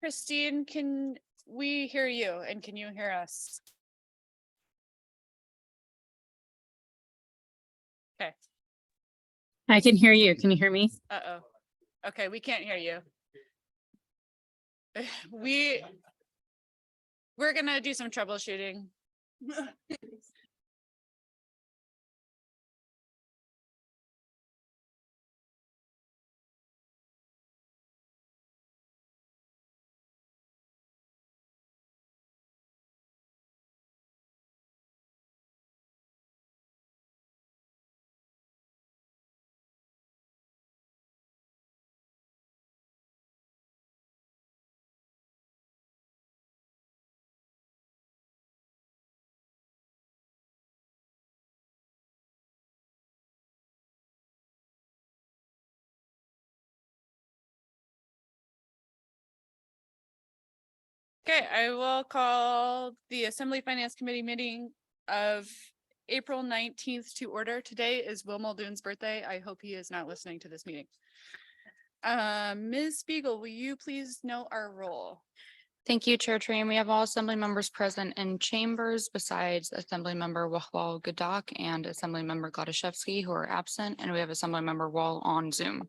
Christine, can we hear you and can you hear us? Okay. I can hear you. Can you hear me? Uh-oh. Okay, we can't hear you. We're gonna do some troubleshooting. Okay, I will call the Assembly Finance Committee meeting of April 19th to order. Today is Will Muldoon's birthday. I hope he is not listening to this meeting. Ms. Spiegel, will you please note our roll? Thank you, Chair Train. We have all Assembly members present in chambers besides Assembly Member Wahwal Gadak and Assembly Member Gladashevsky who are absent, and we have Assembly Member Wall on Zoom.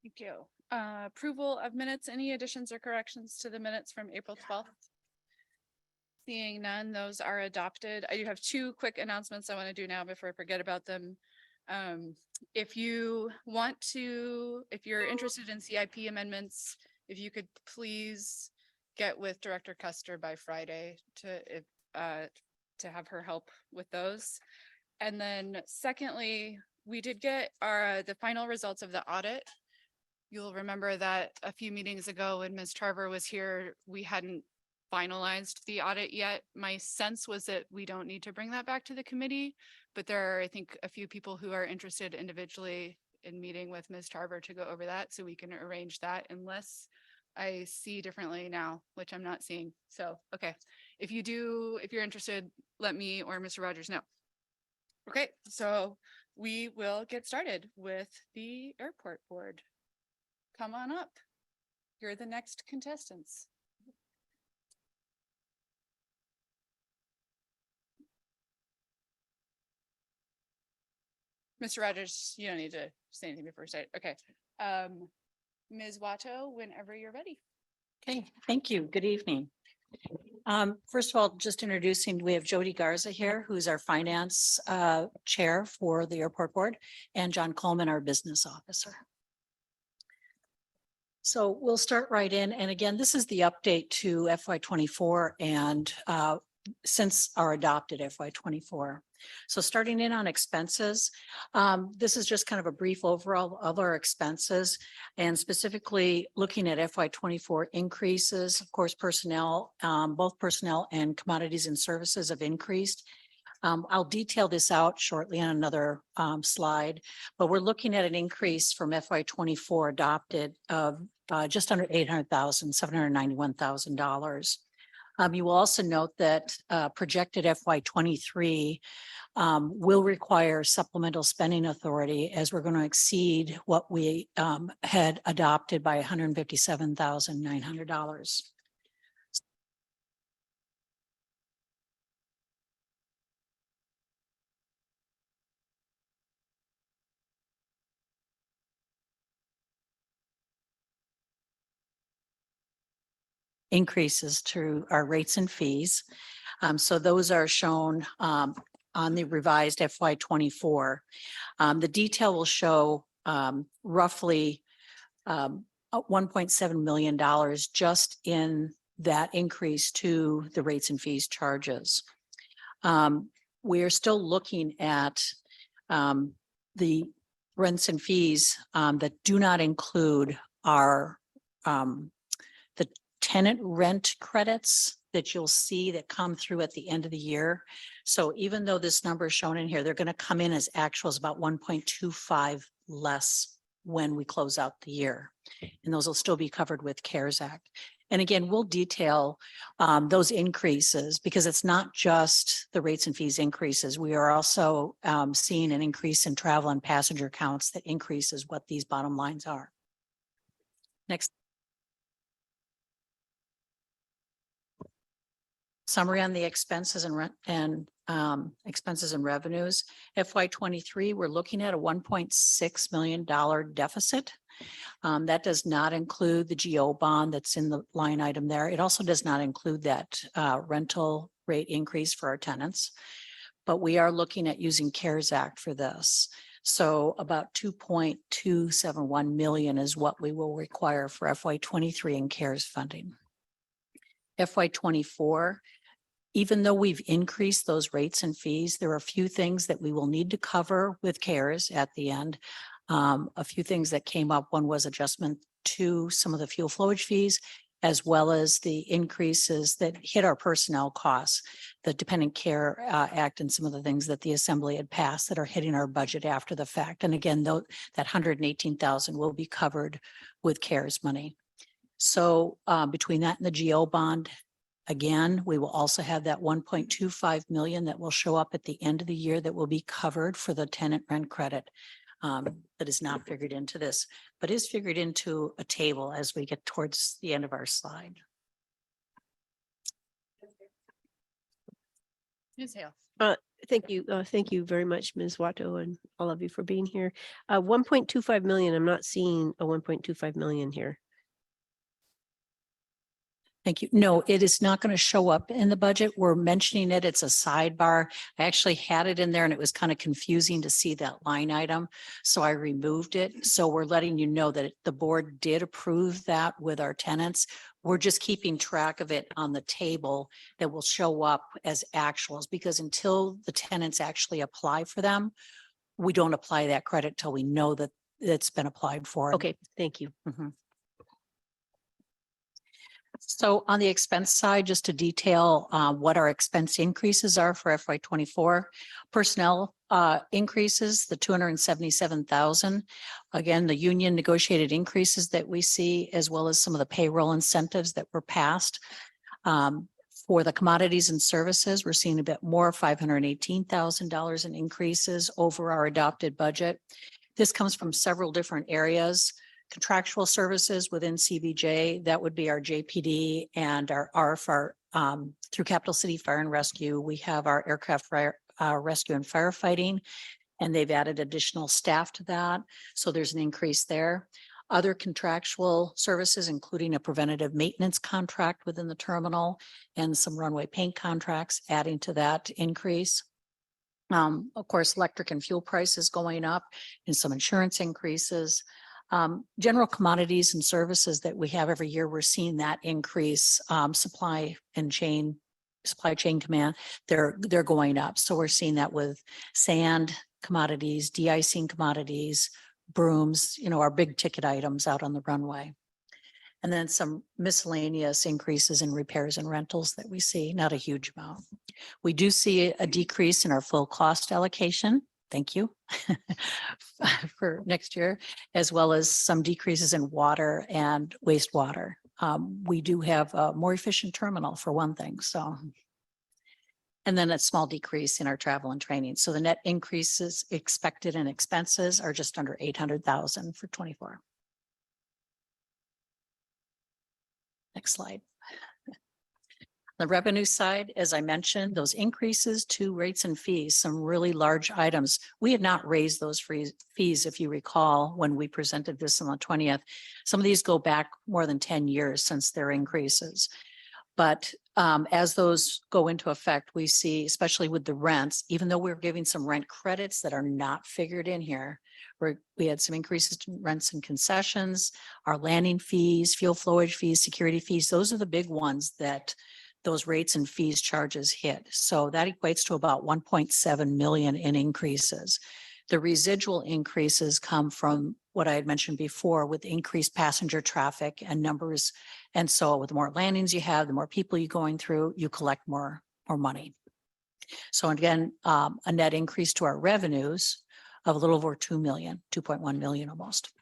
Thank you. Approval of minutes, any additions or corrections to the minutes from April 12th? Seeing none, those are adopted. I do have two quick announcements I want to do now before I forget about them. If you want to, if you're interested in CIP amendments, if you could please get with Director Custer by Friday to have her help with those. And then secondly, we did get the final results of the audit. You'll remember that a few meetings ago when Ms. Tarver was here, we hadn't finalized the audit yet. My sense was that we don't need to bring that back to the committee, but there are, I think, a few people who are interested individually in meeting with Ms. Tarver to go over that, so we can arrange that unless I see differently now, which I'm not seeing. So, okay, if you're interested, let me or Mr. Rogers know. Okay, so we will get started with the airport board. Come on up. You're the next contestants. Mr. Rogers, you don't need to say anything before we start. Okay. Ms. Watto, whenever you're ready. Okay, thank you. Good evening. First of all, just introducing, we have Jody Garza here, who's our finance chair for the airport board, and John Coleman, our business officer. So we'll start right in. And again, this is the update to FY24 and since our adopted FY24. So starting in on expenses, this is just kind of a brief overall of our expenses and specifically looking at FY24 increases. Of course, personnel, both personnel and commodities and services have increased. I'll detail this out shortly on another slide, but we're looking at an increase from FY24 adopted of just under $800,000, $791,000. You will also note that projected FY23 will require supplemental spending authority as we're going to exceed what we had adopted by $157,900. Increases to our rates and fees. So those are shown on the revised FY24. The detail will show roughly $1.7 million just in that increase to the rates and fees charges. We are still looking at the rents and fees that do not include our the tenant rent credits that you'll see that come through at the end of the year. So even though this number is shown in here, they're going to come in as actuals about 1.25 less when we close out the year. And those will still be covered with CARES Act. And again, we'll detail those increases because it's not just the rates and fees increases. We are also seeing an increase in travel and passenger counts that increases what these bottom lines are. Next. Summary on the expenses and rent and expenses and revenues. FY 23, we're looking at a $1.6 million deficit. That does not include the GO bond that's in the line item there. It also does not include that rental rate increase for our tenants. But we are looking at using CARES Act for this. So about 2.271 million is what we will require for FY 23 in CARES funding. FY 24, even though we've increased those rates and fees, there are a few things that we will need to cover with CARES at the end. A few things that came up. One was adjustment to some of the fuel flowage fees, as well as the increases that hit our personnel costs, the Dependent Care Act and some of the things that the Assembly had passed that are hitting our budget after the fact. And again, though, that 118,000 will be covered with CARES money. So between that and the GO bond, again, we will also have that 1.25 million that will show up at the end of the year that will be covered for the tenant rent credit. That is not figured into this, but is figured into a table as we get towards the end of our slide. Ms. Hale. Thank you. Thank you very much, Ms. Watto, and all of you for being here. 1.25 million. I'm not seeing a 1.25 million here. Thank you. No, it is not going to show up in the budget. We're mentioning it. It's a sidebar. I actually had it in there and it was kind of confusing to see that line item. So I removed it. So we're letting you know that the board did approve that with our tenants. We're just keeping track of it on the table that will show up as actuals, because until the tenants actually apply for them, we don't apply that credit till we know that it's been applied for. Okay, thank you. Mhm. So on the expense side, just to detail what our expense increases are for FY 24, personnel increases, the 277,000. Again, the union negotiated increases that we see, as well as some of the payroll incentives that were passed. For the commodities and services, we're seeing a bit more, $518,000 in increases over our adopted budget. This comes from several different areas. Contractual services within CBJ, that would be our JPD and our RF, through Capital City Fire and Rescue. We have our aircraft fire, rescue and firefighting, and they've added additional staff to that. So there's an increase there. Other contractual services, including a preventative maintenance contract within the terminal and some runway paint contracts, adding to that increase. Of course, electric and fuel prices going up and some insurance increases. General commodities and services that we have every year, we're seeing that increase. Supply chain command, they're going up. So we're seeing that with sand commodities, de-icing commodities, brooms, our big ticket items out on the runway. And then some miscellaneous increases in repairs and rentals that we see, not a huge amount. We do see a decrease in our full cost allocation. Thank you for next year, as well as some decreases in water and wastewater. We do have a more efficient terminal for one thing, so. And then a small decrease in our travel and training. So the net increases expected in expenses are just under 800,000 for 24. Next slide. The revenue side, as I mentioned, those increases to rates and fees, some really large items. We had not raised those fees, if you recall, when we presented this on the 20th. Some of these go back more than 10 years since their increases. But as those go into effect, we see, especially with the rents, even though we're giving some rent credits that are not figured in here, we had some increases to rents and concessions, our landing fees, fuel flowage fees, security fees. Those are the big ones that those rates and fees charges hit. So that equates to about 1.7 million in increases. The residual increases come from what I had mentioned before with increased passenger traffic and numbers. And so with the more landings you have, the more people you're going through, you collect more money. So again, a net increase to our revenues of a little over 2 million, 2.1 million almost.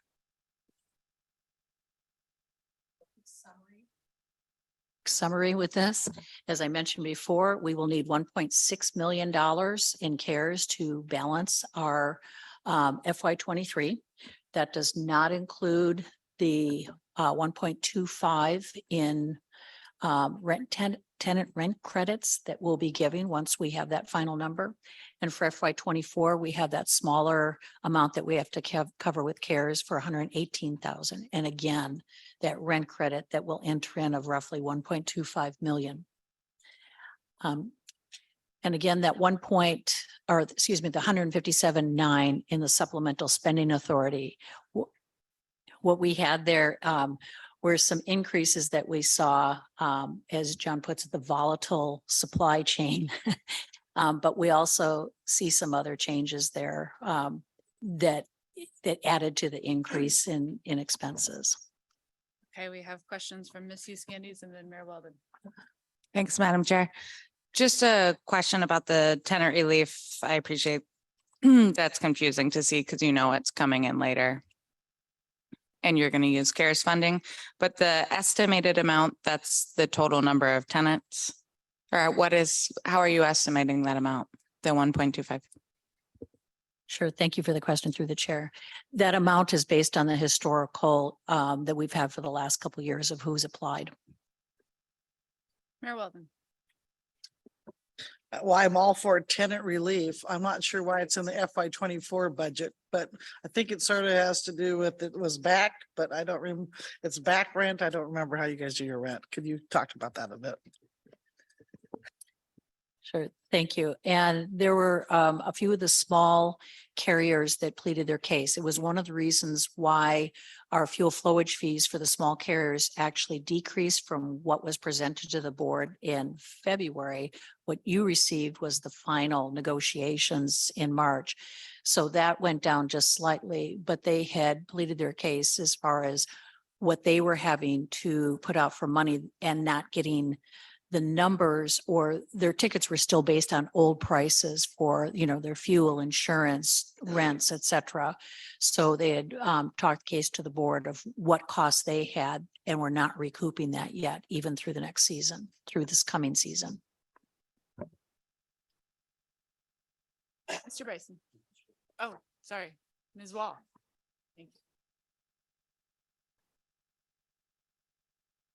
Summary with this, as I mentioned before, we will need $1.6 million in CARES to balance our FY 23. That does not include the 1.25 in tenant rent credits that we'll be giving once we have that final number. And for FY '24, we have that smaller amount that we have to cover with CARES for 118,000. And again, that rent credit that will enter in of roughly 1.25 million. And again, that the 157.9 in the supplemental spending authority. What we had there were some increases that we saw, as John puts it, the volatile supply chain. But we also see some other changes there that added to the increase in expenses. Okay, we have questions from Ms. Hughes-Candies and then Mayor Weldon. Thanks, Madam Chair. Just a question about the tenant relief. I appreciate that's confusing to see because you know it's coming in later. And you're going to use CARES funding, but the estimated amount, that's the total number of tenants? Or how are you estimating that amount? The 1.25? Sure. Thank you for the question through the chair. That amount is based on the historical that we've had for the last couple of years of who's applied. Mayor Weldon. Well, I'm all for tenant relief. I'm not sure why it's in the FY '24 budget, but I think it sort of has to do with it was back, but I don't remember, it's back rent. I don't remember how you guys do your rent. Could you talk about that a bit? Sure, thank you. And there were a few of the small carriers that pleaded their case. It was one of the reasons why our fuel flowage fees for the small carriers actually decreased from what was presented to the board in February. What you received was the final negotiations in March. So that went down just slightly, but they had pleaded their case as far as what they were having to put out for money and not getting the numbers, or their tickets were still based on old prices for, their fuel, insurance, rents, et cetera. So they had talked case to the board of what costs they had, and we're not recouping that yet, even through the next season, through this coming season. Mr. Bryson. Oh, sorry, Ms. Wall. Thank you.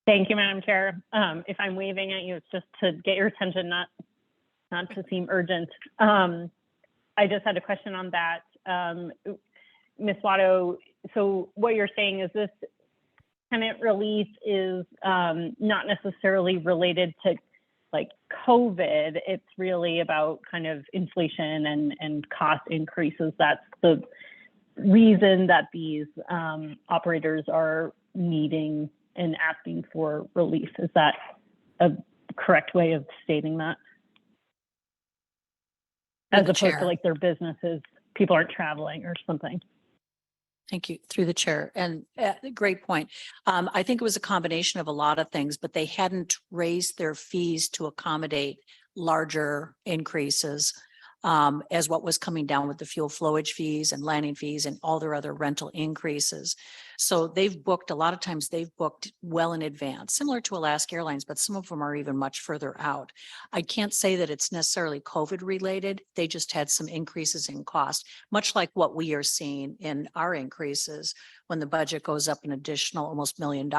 Thank you, Madam Chair. If I'm waving at you, it's just to get your attention, not to seem urgent. I just had a question on that. Ms. Watto, so what you're saying is this tenant relief is not necessarily related to like COVID. It's really about kind of inflation and cost increases. That's the reason that these operators are needing and asking for relief. Is that a correct way of stating that? As opposed to like their businesses, people aren't traveling or something. Thank you. Through the chair. And great point. I think it was a combination of a lot of things, but they hadn't raised their fees to accommodate larger increases as what was coming down with the fuel flowage fees and landing fees and all their other rental increases. So they've booked, a lot of times they've booked well in advance, similar to Alaska Airlines, but some of them are even much further out. I can't say that it's necessarily COVID related. They just had some increases in cost, much like what we are seeing in our increases when the budget goes up an additional almost $1 million,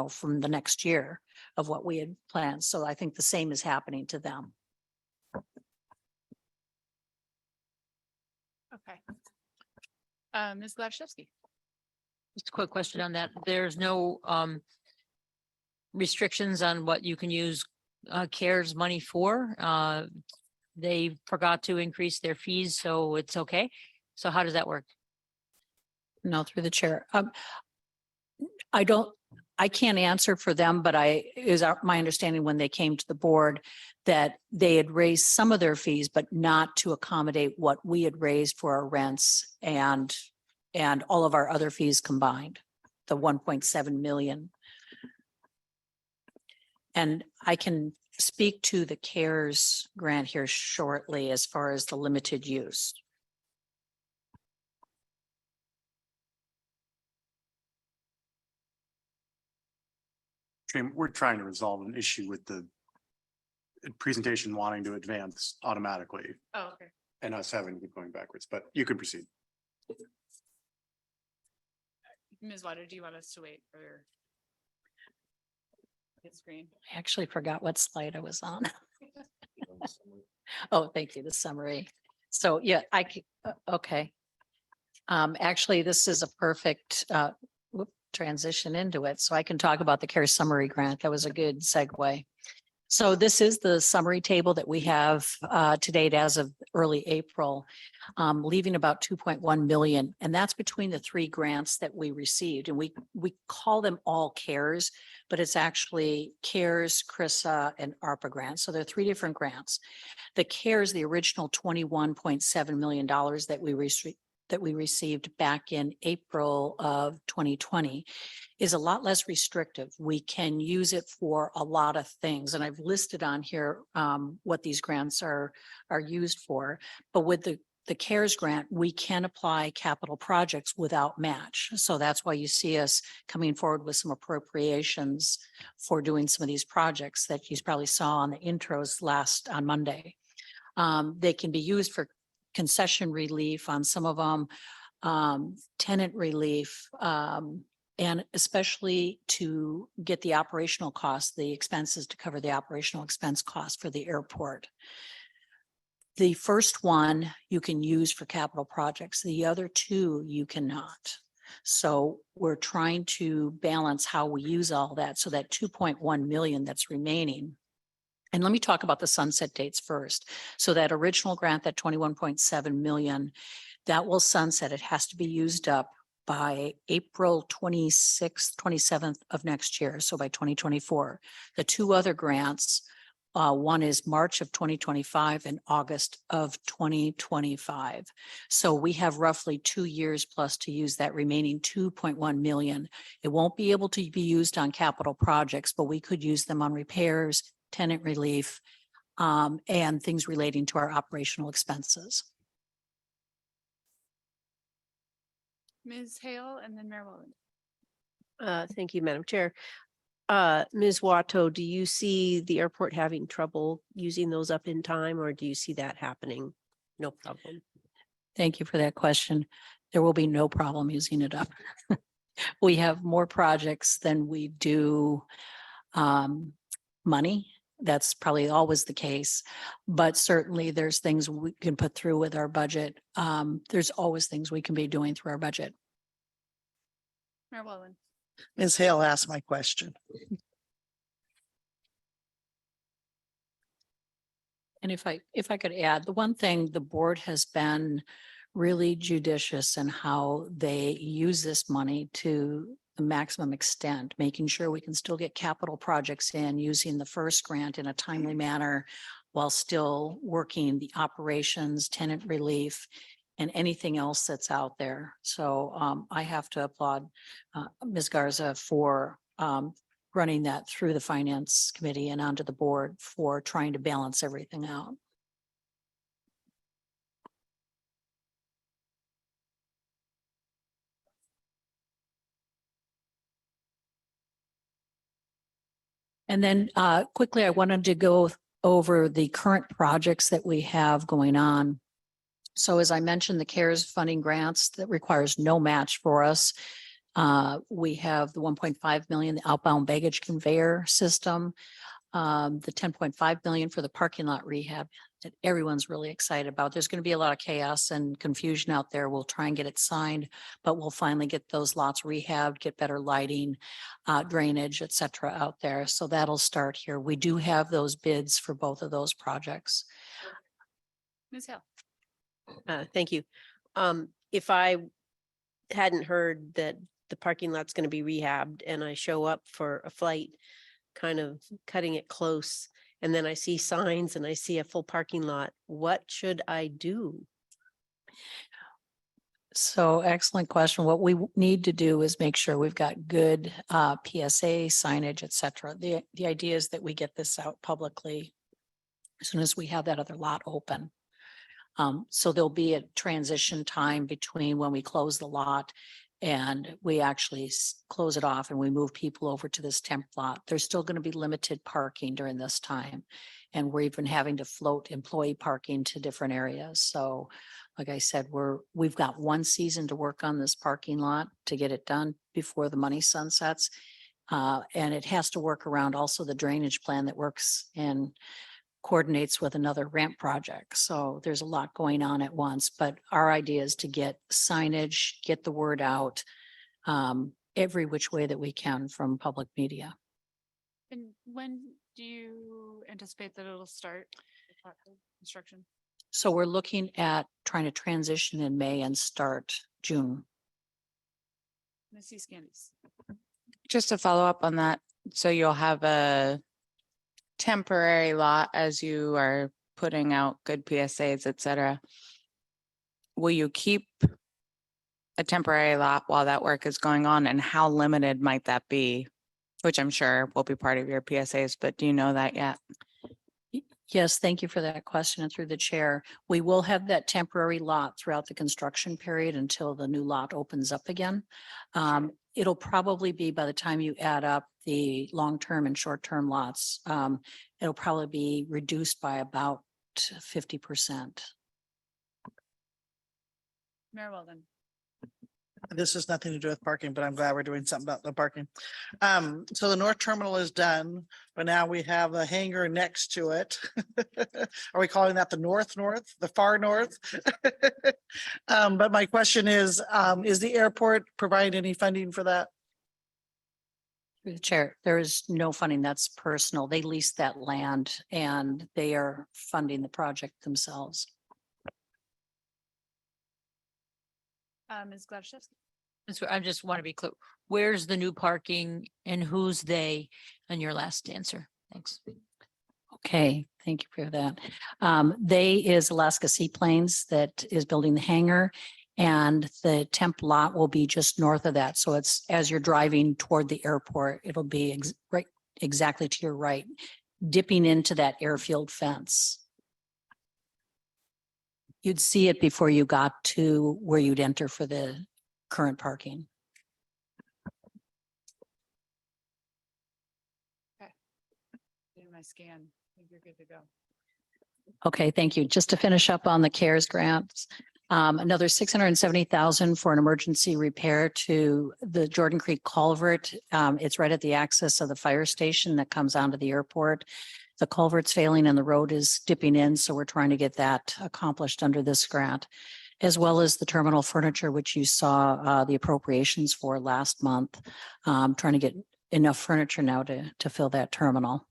from the next year of what we had planned. So I think the same is happening to them. Okay. Ms. Gladszewski. Just a quick question on that. There's no restrictions on what you can use CARES money for. They forgot to increase their fees, so it's okay. So how does that work? No, through the chair. I can't answer for them, but my understanding when they came to the board that they had raised some of their fees, but not to accommodate what we had raised for our rents and all of our other fees combined, the 1.7 million. And I can speak to the CARES grant here shortly as far as the limited use. We're trying to resolve an issue with the presentation wanting to advance automatically Oh, okay. and us having to keep going backwards, but you can proceed. Ms. Watto, do you want us to wait for? Screen. I actually forgot what slide I was on. Oh, thank you, the summary. So, yeah, okay. Actually, this is a perfect, transition into it, so I can talk about the CARE summary grant. That was a good segue. So this is the summary table that we have, to date as of early April, leaving about 2.1 million. And that's between the three grants that we received. And we call them all CARES, but it's actually CARES, CRISA, and ARPA grants. So there are three different grants. The CARES, the original $21.7 million that we received back in April of 2020 is a lot less restrictive. We can use it for a lot of things. And I've listed on here what these grants are used for. But with the CARES grant, we can apply capital projects without match. So that's why you see us coming forward with some appropriations for doing some of these projects that you probably saw on the intros on Monday. They can be used for concession relief on some of them, tenant relief, and especially to get the operational costs, the expenses to cover the operational expense costs for the airport. The first one you can use for capital projects. The other two you cannot. So we're trying to balance how we use all that. So that 2.1 million that's remaining. And let me talk about the sunset dates first. So that original grant, that 21.7 million, that will sunset. It has to be used up by April 26th, 27th of next year. So by 2024. The two other grants, one is March of 2025 and August of 2025. So we have roughly 2 years plus to use that remaining 2.1 million. It won't be able to be used on capital projects, but we could use them on repairs, tenant relief, and things relating to our operational expenses. Ms. Hale and then Mayor Wallen. Thank you, Madam Chair. Ms. Watto, do you see the airport having trouble using those up in time, or do you see that happening? No problem. Thank you for that question. There will be no problem using it up. We have more projects than we do money. That's probably always the case, but certainly there's things we can put through with our budget. There's always things we can be doing through our budget. Mayor Wallen. Ms. Hale asked my question. And if I could add, the one thing the board has been really judicious in how they use this money to the maximum extent, making sure we can still get capital projects in using the first grant in a timely manner while still working the operations, tenant relief, and anything else that's out there. So I have to applaud Ms. Garza for running that through the finance committee and onto the board for trying to balance everything out. And then quickly, I wanted to go over the current projects that we have going on. So as I mentioned, the CARES funding grants that requires no match for us. We have the 1.5 million, the outbound baggage conveyor system, the 10.5 million for the parking lot rehab that everyone's really excited about. There's going to be a lot of chaos and confusion out there. We'll try and get it signed, but we'll finally get those lots rehabbed, get better lighting, drainage, et cetera, out there. So that'll start here. We do have those bids for both of those projects. Ms. Hale. Thank you. If I hadn't heard that the parking lot's going to be rehabbed and I show up for a flight, kind of cutting it close, and then I see signs and I see a full parking lot, what should I do? So excellent question. What we need to do is make sure we've got good PSA signage, et cetera. The idea is that we get this out publicly as soon as we have that other lot open. So there'll be a transition time between when we close the lot and we actually close it off and we move people over to this temp lot. There's still going to be limited parking during this time. And we're even having to float employee parking to different areas. So like I said, we've got one season to work on this parking lot to get it done before the money sunsets. And it has to work around also the drainage plan that works and coordinates with another ramp project. So there's a lot going on at once, but our idea is to get signage, get the word out every which way that we can from public media. And when do you anticipate that it'll start construction? So we're looking at trying to transition in May and start June. Missy Scandies. Just to follow up on that, so you'll have a temporary lot as you are putting out good PSAs, et cetera. Will you keep a temporary lot while that work is going on, and how limited might that be? Which I'm sure will be part of your PSAs, but do you know that yet? Yes, thank you for that question, and through the chair. We will have that temporary lot throughout the construction period until the new lot opens up again. It'll probably be, by the time you add up the long-term and short-term lots, it'll probably be reduced by about 50%. Mayor Weldon. This has nothing to do with parking, but I'm glad we're doing something about the parking. So the north terminal is done, but now we have a hangar next to it. Are we calling that the north, the far north? But my question is the airport providing any funding for that? Through the chair, there is no funding. That's personal. They lease that land and they are funding the project themselves. Ms. Gladysevsky. So I just want to be clear. Where's the new parking and who's they on your last answer? Thanks. Okay, thank you for that. They is Alaska Seaplanes that is building the hangar, and the temp lot will be just north of that. So it's as you're driving toward the airport, it'll be right exactly to your right, dipping into that airfield fence. You'd see it before you got to where you'd enter for the current parking. Do my scan. I think you're good to go. Okay, thank you. Just to finish up on the CARES grants, another 670,000 for an emergency repair to the Jordan Creek culvert. It's right at the access of the fire station that comes onto the airport. The culvert's failing and the road is dipping in, so we're trying to get that accomplished under this grant, as well as the terminal furniture, which you saw the appropriations for last month. Trying to get enough furniture now to fill that terminal.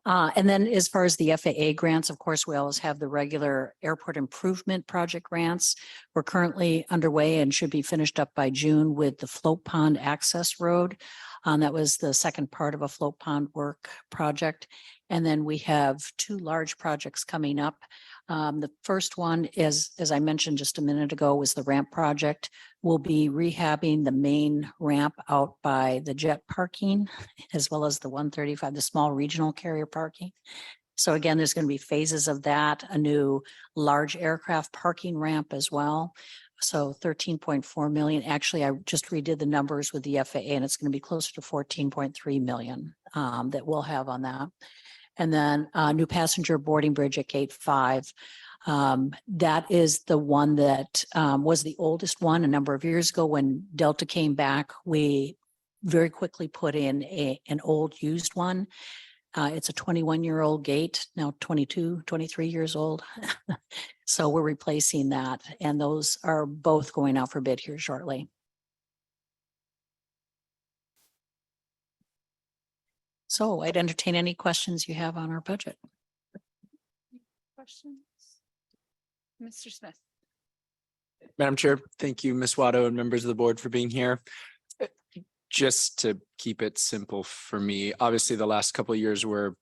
And then as far as the FAA grants, of course, we always have the regular airport improvement project grants. We're currently underway and should be finished up by June with the float pond access road. That was the second part of a float pond work project. And then we have two large projects coming up. The first one is, as I mentioned just a minute ago, was the ramp project. We'll be rehabbing the main ramp out by the jet parking, as well as the 135, the small regional carrier parking. So again, there's going to be phases of that, a new large aircraft parking ramp as well. So 13.4 million. Actually, I just redid the numbers with the FAA and it's going to be closer to 14.3 million that we'll have on that. And then new passenger boarding bridge at Gate 5. That is the one that was the oldest one a number of years ago. When Delta came back, we very quickly put in an old used one. It's a 21-year-old gate, now 22, 23 years old. So we're replacing that. And those are both going out for bid here shortly. So I'd entertain any questions you have on our budget. Questions? Mr. Smith. Madam Chair, thank you, Ms. Watto and members of the board for being here. Just to keep it simple for me, obviously the last couple of years were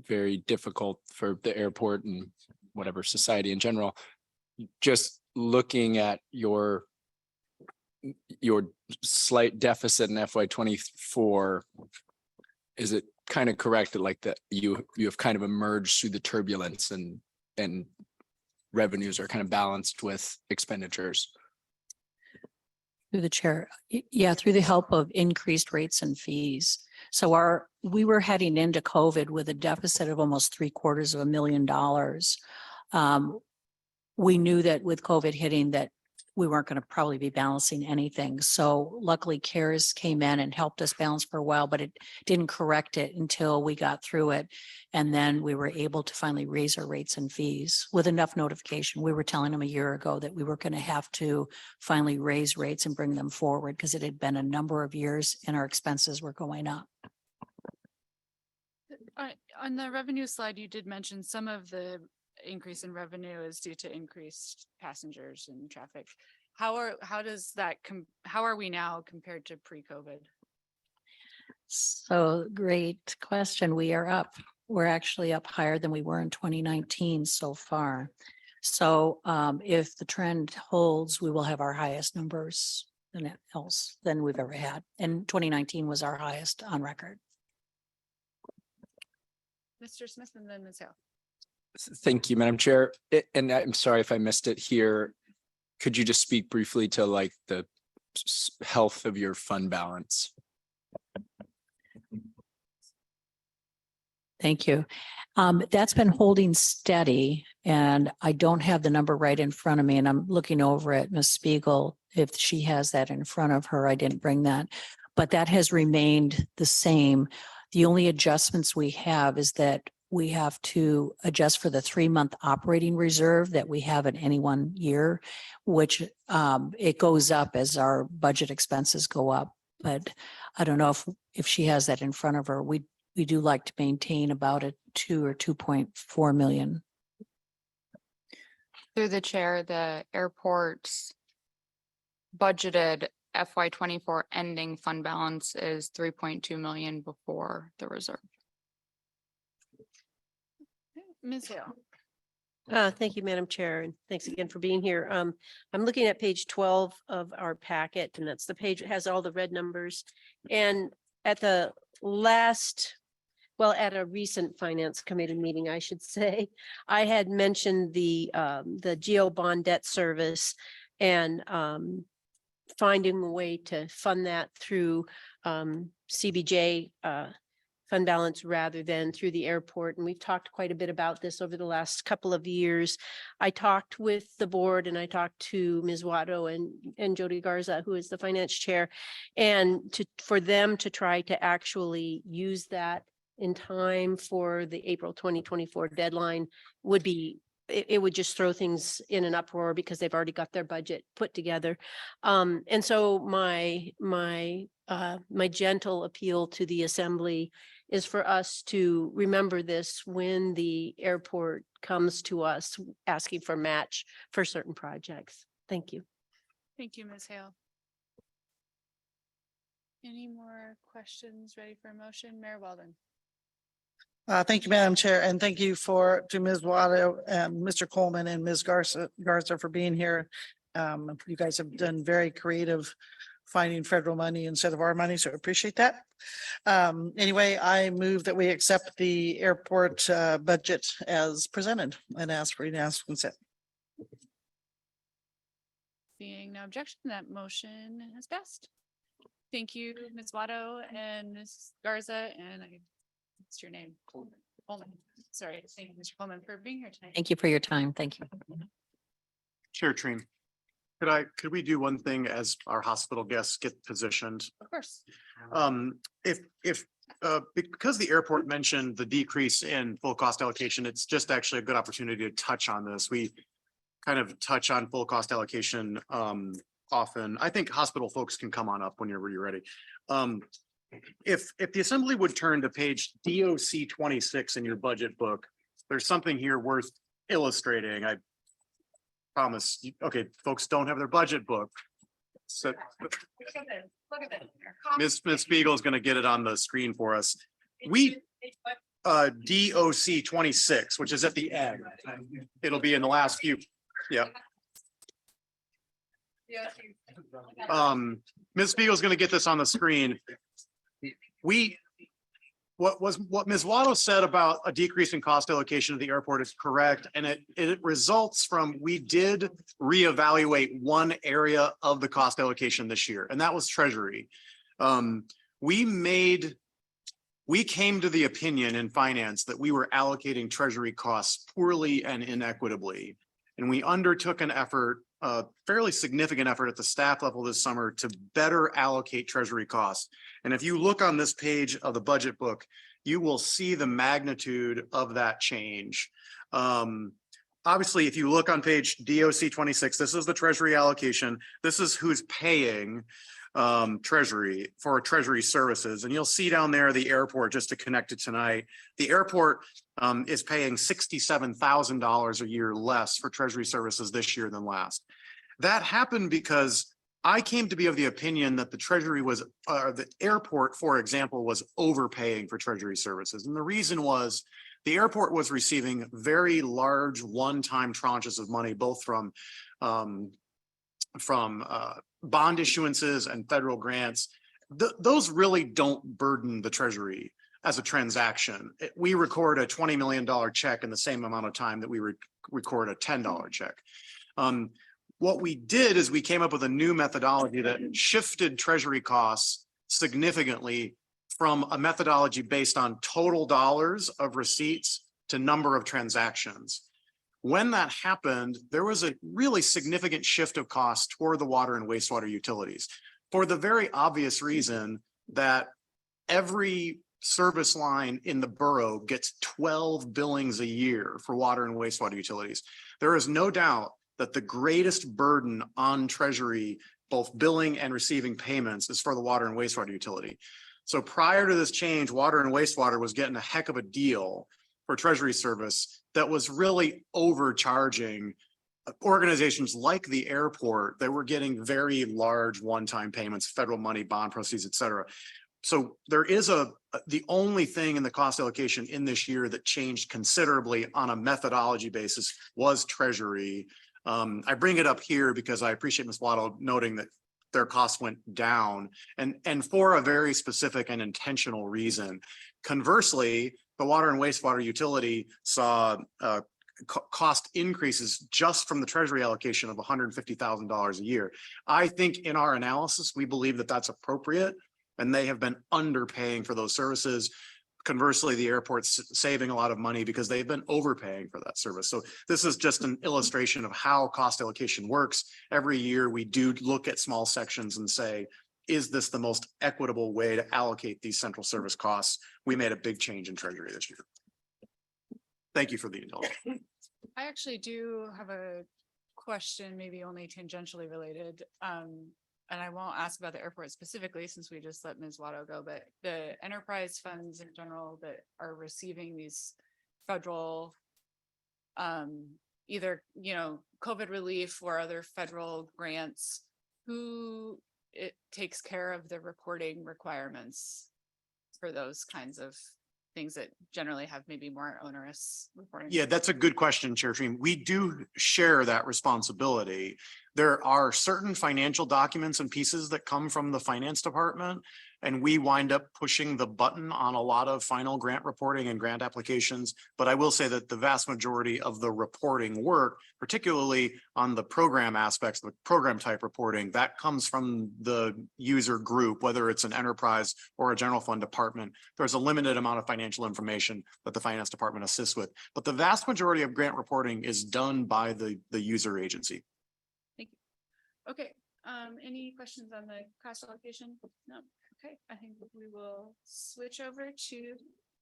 very difficult for the airport and whatever society in general. Just looking at your slight deficit in FY 24, is it kind of correct that like that you have kind of emerged through the turbulence and revenues are kind of balanced with expenditures? Through the chair. Yeah, through the help of increased rates and fees. So we were heading into COVID with a deficit of almost $750,000. We knew that with COVID hitting that we weren't going to probably be balancing anything. So luckily CARES came in and helped us balance for a while, but it didn't correct it until we got through it. And then we were able to finally raise our rates and fees with enough notification. We were telling them a year ago that we were going to have to finally raise rates and bring them forward because it had been a number of years and our expenses were going up. On the revenue slide, you did mention some of the increase in revenue is due to increased passengers and traffic. How are we now compared to pre-COVID? So great question. We are up. We're actually up higher than we were in 2019 so far. So if the trend holds, we will have our highest numbers than we've ever had. And 2019 was our highest on record. Mr. Smith and then Ms. Hale. Thank you, Madam Chair. And I'm sorry if I missed it here. Could you just speak briefly to like the health of your fund balance? Thank you. That's been holding steady and I don't have the number right in front of me and I'm looking over at Ms. Spiegel. If she has that in front of her, I didn't bring that, but that has remained the same. The only adjustments we have is that we have to adjust for the 3-month operating reserve that we have in any one year, which it goes up as our budget expenses go up. But I don't know if she has that in front of her. We do like to maintain about a 2 or 2.4 million. Through the chair, the airport's budgeted FY24 ending fund balance is 3.2 million before the reserve. Ms. Hale. Thank you, Madam Chair, and thanks again for being here. I'm looking at page 12 of our packet, and that's the page that has all the red numbers. And at the at a recent finance committee meeting, I should say, I had mentioned the GO bond debt service and finding a way to fund that through CBJ fund balance rather than through the airport. And we've talked quite a bit about this over the last couple of years. I talked with the board and I talked to Ms. Watto and Jody Garza, who is the finance chair, and for them to try to actually use that in time for the April 2024 deadline would be, it would just throw things in an uproar because they've already got their budget put together. And so my gentle appeal to the assembly is for us to remember this when the airport comes to us asking for match for certain projects. Thank you. Thank you, Ms. Hale. Any more questions ready for a motion? Mayor Weldon. Thank you, Madam Chair, and thank you to Ms. Watto and Mr. Coleman and Ms. Garza for being here. You guys have done very creative finding federal money instead of our money, so I appreciate that. Anyway, I move that we accept the airport budget as presented and ask for unanimous consent. Seeing no objection, that motion has passed. Thank you, Ms. Watto and Ms. Garza, and what's your name? Coleman. Sorry, thank you, Mr. Coleman, for being here tonight. Thank you for your time. Thank you. Chair Treem, could we do one thing as our hospital guests get positioned? Of course. Because the airport mentioned the decrease in full cost allocation, it's just actually a good opportunity to touch on this. We kind of touch on full cost allocation often. I think hospital folks can come on up when you're ready. If the assembly would turn to page DOC 26 in your budget book, there's something here worth illustrating. I promise. Okay, folks don't have their budget book. So Look at this. Ms. Spiegel is going to get it on the screen for us. DOC 26, which is at the end. It'll be in the last few. Yeah. Ms. Spiegel is going to get this on the screen. What Ms. Watto said about a decrease in cost allocation of the airport is correct. And it results from, we did reevaluate one area of the cost allocation this year, and that was Treasury. We came to the opinion in finance that we were allocating Treasury costs poorly and inequitably. And we undertook an effort a fairly significant effort at the staff level this summer to better allocate treasury costs. And if you look on this page of the budget book, you will see the magnitude of that change. Obviously, if you look on page DOC 26, this is the treasury allocation. This is who's paying treasury for treasury services. And you'll see down there the airport, just to connect it tonight. The airport is paying $67,000 a year less for treasury services this year than last. That happened because I came to be of the opinion that the treasury was, the airport, for example, was overpaying for treasury services. And the reason was the airport was receiving very large one-time tranches of money, both from bond issuances and federal grants. Those really don't burden the treasury as a transaction. We record a $20 million check in the same amount of time that we record a $10 check. What we did is we came up with a new methodology that shifted treasury costs significantly from a methodology based on total dollars of receipts to number of transactions. When that happened, there was a really significant shift of costs toward the water and wastewater utilities for the very obvious reason that every service line in the borough gets 12 billings a year for water and wastewater utilities. There is no doubt that the greatest burden on treasury, both billing and receiving payments, is for the water and wastewater utility. So prior to this change, water and wastewater was getting a heck of a deal for treasury service that was really overcharging organizations like the airport that were getting very large one-time payments, federal money, bond proceeds, et cetera. So there is the only thing in the cost allocation in this year that changed considerably on a methodology basis was treasury. I bring it up here because I appreciate Ms. Waddle noting that their costs went down and for a very specific and intentional reason. Conversely, the water and wastewater utility saw cost increases just from the treasury allocation of $150,000 a year. I think in our analysis, we believe that that's appropriate and they have been underpaying for those services. Conversely, the airport's saving a lot of money because they've been overpaying for that service. So this is just an illustration of how cost allocation works. Every year we do look at small sections and say, is this the most equitable way to allocate these central service costs? We made a big change in treasury this year. Thank you for the indulgence. I actually do have a question, maybe only tangentially related. And I won't ask about the airport specifically since we just let Ms. Watto go, but the enterprise funds in general that are receiving these federal either, COVID relief or other federal grants, who it takes care of the reporting requirements for those kinds of things that generally have maybe more onerous reporting? Yeah, that's a good question, Chair Treen. We do share that responsibility. There are certain financial documents and pieces that come from the finance department, and we wind up pushing the button on a lot of final grant reporting and grant applications. But I will say that the vast majority of the reporting work, particularly on the program aspects, the program type reporting, that comes from the user group, whether it's an enterprise or a general fund department. There's a limited amount of financial information that the finance department assists with, but the vast majority of grant reporting is done by the user agency. Okay, any questions on the cost allocation? No, okay, I think we will switch over to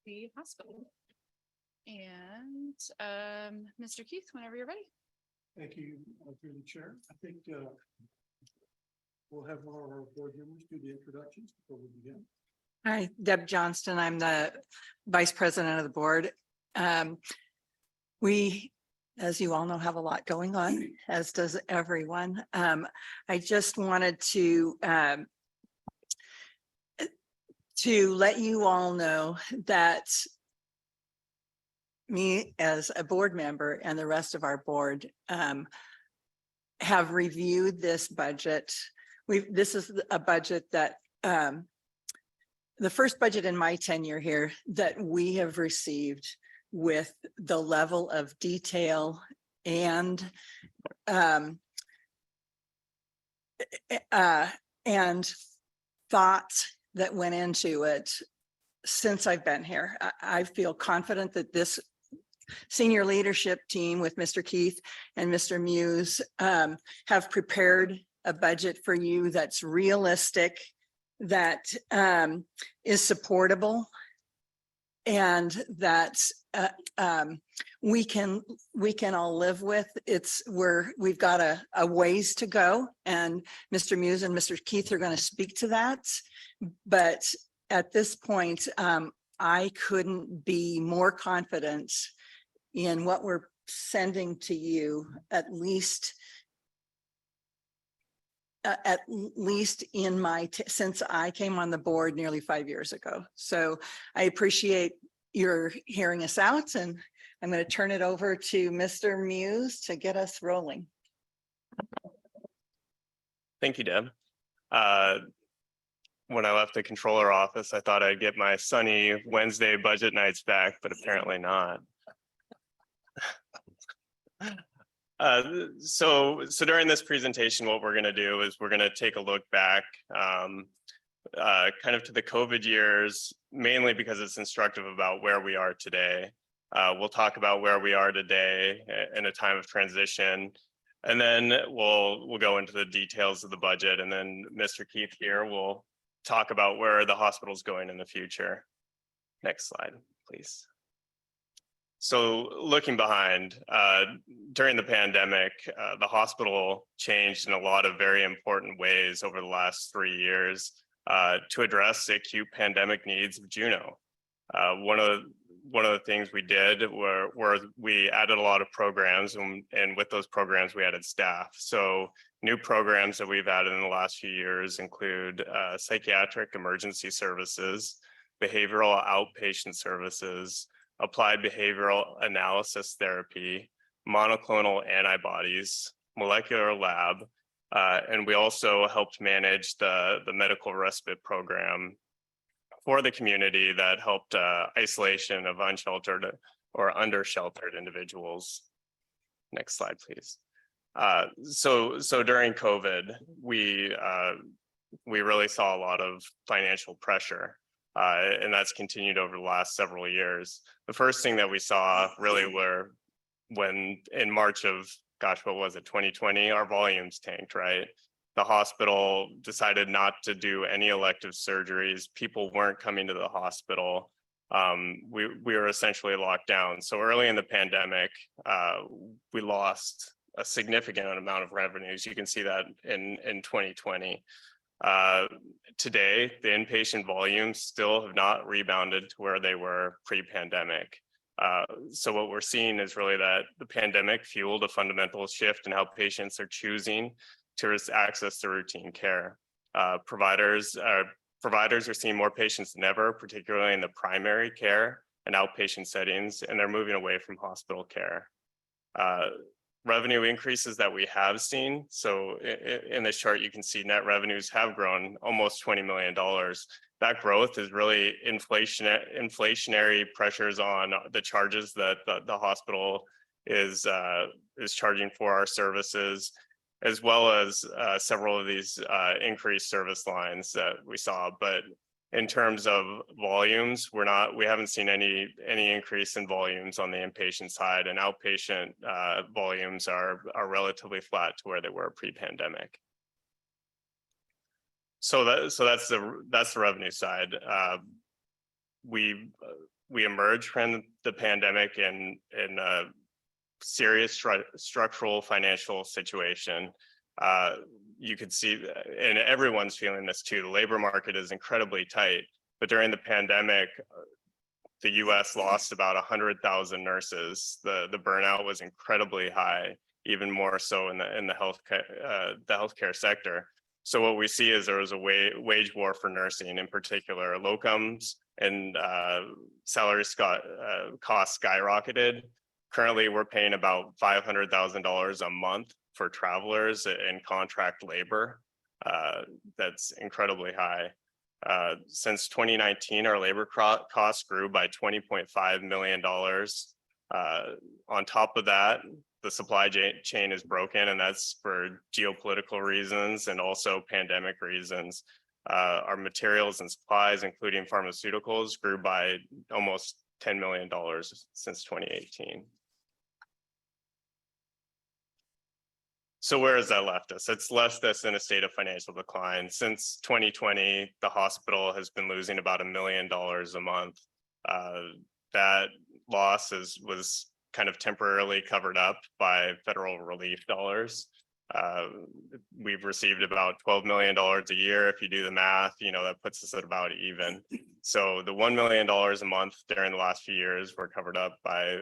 the hospital. And Mr. Keith, whenever you're ready. Thank you, through the chair. I think we'll have one of our board members do the introductions before we begin. Hi, Deb Johnston. I'm the vice president of the board. We, as you all know, have a lot going on, as does everyone. I just wanted to let you all know that me as a board member and the rest of our board have reviewed this budget. This is a budget that the first budget in my tenure here that we have received with the level of detail and thoughts that went into it since I've been here. I feel confident that this senior leadership team with Mr. Keith and Mr. Muse have prepared a budget for you that's realistic, that is supportable, and that we can all live with. We've got a ways to go, and Mr. Muse and Mr. Keith are going to speak to that. But at this point, I couldn't be more confident in what we're sending to you, at least in since I came on the board nearly 5 years ago. So I appreciate your hearing us out, and I'm going to turn it over to Mr. Muse to get us rolling. Thank you, Deb. When I left the controller office, I thought I'd get my sunny Wednesday budget nights back, but apparently not. So during this presentation, what we're going to do is we're going to take a look back kind of to the COVID years, mainly because it's instructive about where we are today. We'll talk about where we are today in a time of transition, and then we'll go into the details of the budget, and then Mr. Keith here will talk about where the hospital's going in the future. Next slide, please. So looking behind, during the pandemic, the hospital changed in a lot of very important ways over the last 3 years to address the acute pandemic needs of Juneau. One of the things we did were we added a lot of programs, and with those programs, we added staff. So new programs that we've added in the last few years include psychiatric emergency services, behavioral outpatient services, applied behavioral analysis therapy, monoclonal antibodies, molecular lab, and we also helped manage the medical respite program for the community that helped isolation of unsheltered or undersheltered individuals. Next slide, please. So during COVID, we really saw a lot of financial pressure, and that's continued over the last several years. The first thing that we saw really were when in March of, gosh, what was it, 2020, our volumes tanked, right? The hospital decided not to do any elective surgeries. People weren't coming to the hospital. We were essentially locked down. So early in the pandemic, we lost a significant amount of revenues. You can see that in 2020. Today, the inpatient volumes still have not rebounded to where they were pre-pandemic. So what we're seeing is really that the pandemic fueled a fundamental shift in how patients are choosing to access to routine care. Providers are seeing more patients than ever, particularly in the primary care and outpatient settings, and they're moving away from hospital care. Revenue increases that we have seen. So in this chart, you can see net revenues have grown almost $20 million. That growth is really inflationary pressures on the charges that the hospital is charging for our services, as well as several of these increased service lines that we saw. But in terms of volumes, we haven't seen any increase in volumes on the inpatient side, and outpatient volumes are relatively flat to where they were pre-pandemic. So that's the revenue side. We emerged from the pandemic in a serious structural financial situation. You could see, and everyone's feeling this too, the labor market is incredibly tight. But during the pandemic, the US lost about 100,000 nurses. The burnout was incredibly high, even more so in the healthcare sector. So what we see is there was a wage war for nursing, in particular locums, and salary costs skyrocketed. Currently, we're paying about $500,000 a month for travelers and contract labor. That's incredibly high. Since 2019, our labor costs grew by $20.5 million. On top of that, the supply chain is broken, and that's for geopolitical reasons and also pandemic reasons. Our materials and supplies, including pharmaceuticals, grew by almost $10 million since 2018. So where has that left us? It's left us in a state of financial decline. Since 2020, the hospital has been losing about $1 million a month. That loss was kind of temporarily covered up by federal relief dollars. We've received about $12 million a year. If you do the math, that puts us at about even. So the $1 million a month during the last few years were covered up by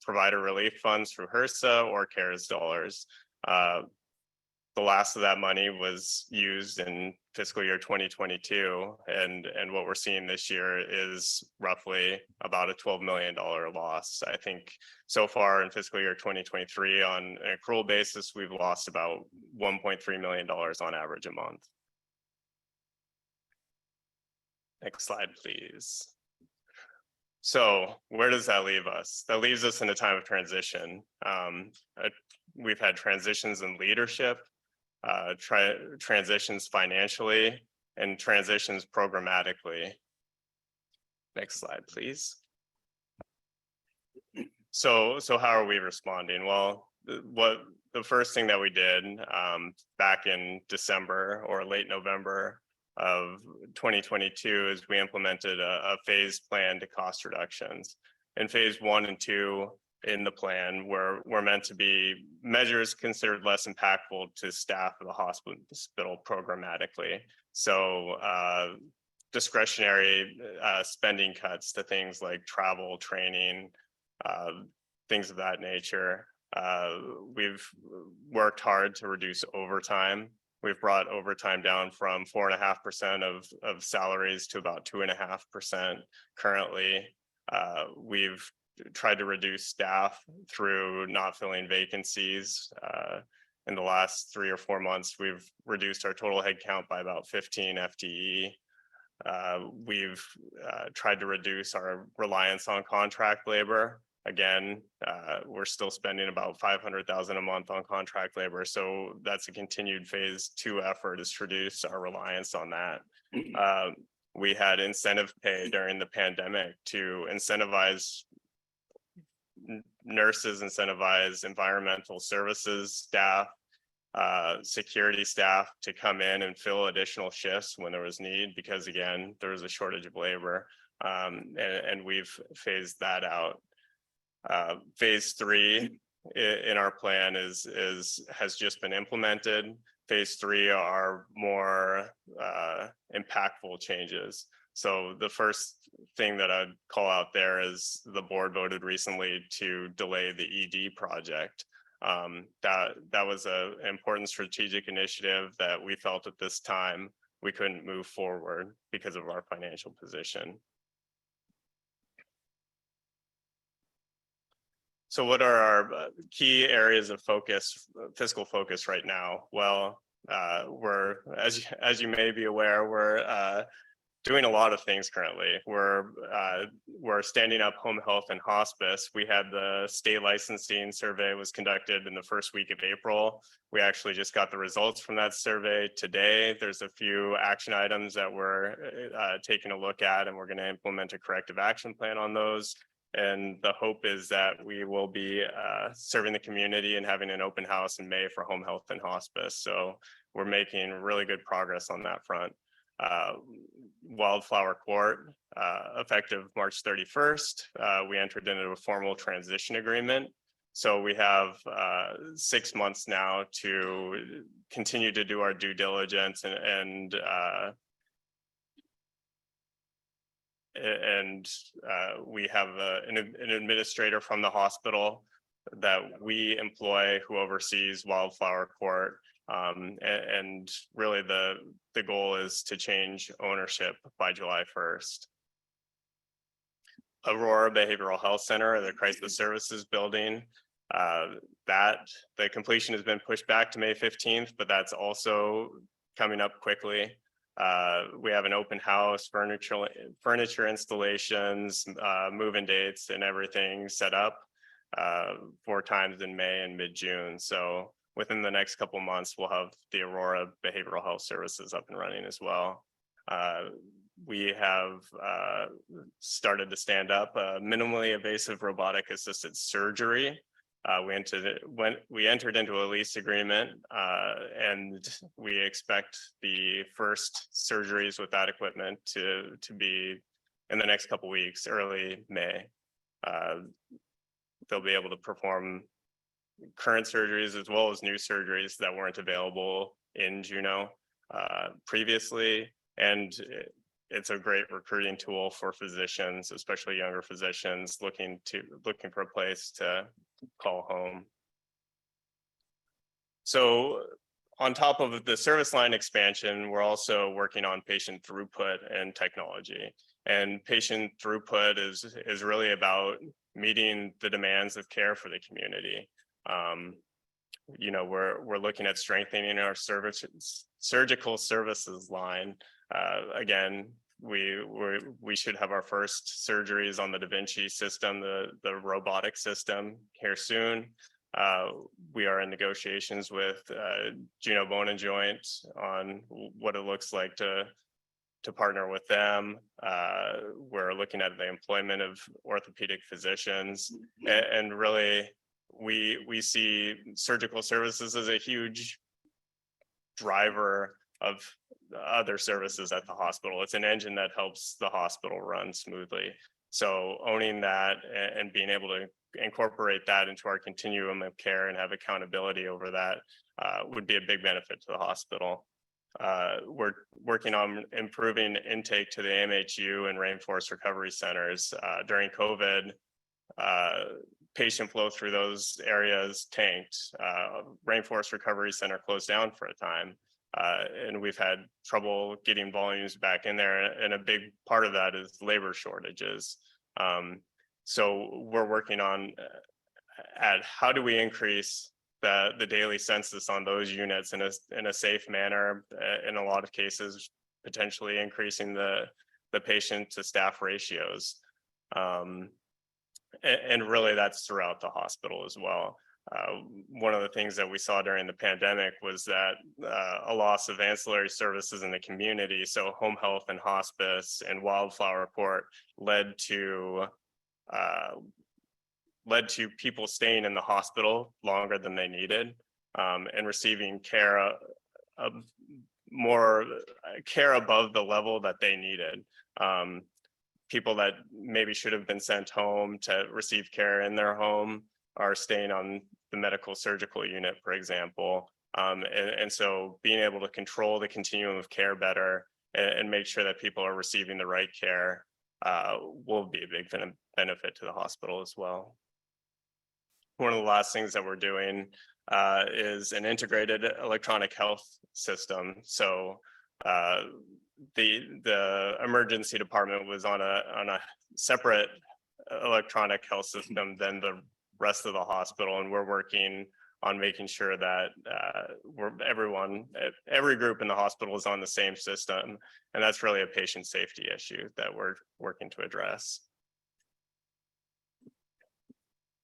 provider relief funds through HRSA or CARES dollars. The last of that money was used in fiscal year 2022, and what we're seeing this year is roughly about a $12 million loss. I think so far in fiscal year 2023, on an accrual basis, we've lost about $1.3 million on average a month. Next slide, please. So where does that leave us? That leaves us in a time of transition. We've had transitions in leadership, transitions financially, and transitions programmatically. Next slide, please. So how are we responding? Well, the first thing that we did back in December or late November of 2022 is we implemented a phased plan to cost reductions. In phase 1 and 2 in the plan were meant to be measures considered less impactful to staff of the hospital programmatically. So discretionary spending cuts to things like travel, training, things of that nature. We've worked hard to reduce overtime. We've brought overtime down from 4.5% of salaries to about 2.5% currently. We've tried to reduce staff through not filling vacancies. In the last 3 or 4 months, we've reduced our total headcount by about 15 FTE. We've tried to reduce our reliance on contract labor. Again, we're still spending about $500,000 a month on contract labor. So that's a continued phase 2 effort, is to reduce our reliance on that. We had incentive pay during the pandemic to incentivize nurses, incentivize environmental services staff, security staff to come in and fill additional shifts when there was need, because again, there was a shortage of labor, and we've phased that out. Phase 3 in our plan has just been implemented. Phase 3 are more impactful changes. So the first thing that I'd call out there is the board voted recently to delay the ED project. That was an important strategic initiative that we felt at this time we couldn't move forward because of our financial position. So what are our key areas of focus, fiscal focus right now? Well, we're, as you may be aware, we're doing a lot of things currently. We're standing up home health and hospice. We had the state licensing survey was conducted in the first week of April. We actually just got the results from that survey today. There's a few action items that we're taking a look at, and we're going to implement a corrective action plan on those. And the hope is that we will be serving the community and having an open house in May for home health and hospice. So we're making really good progress on that front. Wildflower Court, effective March 31st, we entered into a formal transition agreement. So we have 6 months now to continue to do our due diligence and we have an administrator from the hospital that we employ who oversees Wildflower Court. And really the goal is to change ownership by July 1st. Aurora Behavioral Health Center, the Crisis Services Building, the completion has been pushed back to May 15th, but that's also coming up quickly. We have an open house, furniture installations, move-in dates and everything set up 4 times in May and mid-June. So within the next couple months, we'll have the Aurora Behavioral Health Services up and running as well. we have started to stand up minimally invasive robotic assisted surgery. We entered into a lease agreement and we expect the first surgeries with that equipment to be in the next couple weeks, early May. They'll be able to perform current surgeries as well as new surgeries that weren't available in Juneau previously. And it's a great recruiting tool for physicians, especially younger physicians looking for a place to call home. So on top of the service line expansion, we're also working on patient throughput and technology. And patient throughput is really about meeting the demands of care for the community. You know, we're looking at strengthening our surgical services line. Again, we should have our first surgeries on the Da Vinci system, the robotic system here soon. We are in negotiations with Juneau Bone and Joint on what it looks like to partner with them. We're looking at the employment of orthopedic physicians, and really we see surgical services as a huge driver of other services at the hospital. It's an engine that helps the hospital run smoothly. So owning that and being able to incorporate that into our continuum of care and have accountability over that would be a big benefit to the hospital. We're working on improving intake to the MHU and Rainforest Recovery Centers. During COVID, patient flow through those areas tanked. Rainforest Recovery Center closed down for a time. And we've had trouble getting volumes back in there. And a big part of that is labor shortages. So we're working on at how do we increase the daily census on those units in a safe manner, in a lot of cases, potentially increasing the patient to staff ratios. And really that's throughout the hospital as well. One of the things that we saw during the pandemic was that a loss of ancillary services in the community. So home health and hospice and wildflower court led to people staying in the hospital longer than they needed and receiving care more care above the level that they needed. People that maybe should have been sent home to receive care in their home are staying on the medical surgical unit, for example. And so being able to control the continuum of care better and make sure that people are receiving the right care will be a big benefit to the hospital as well. One of the last things that we're doing is an integrated electronic health system. So the emergency department was on a separate electronic health system than the rest of the hospital, and we're working on making sure that every group in the hospital is on the same system, and that's really a patient safety issue that we're working to address.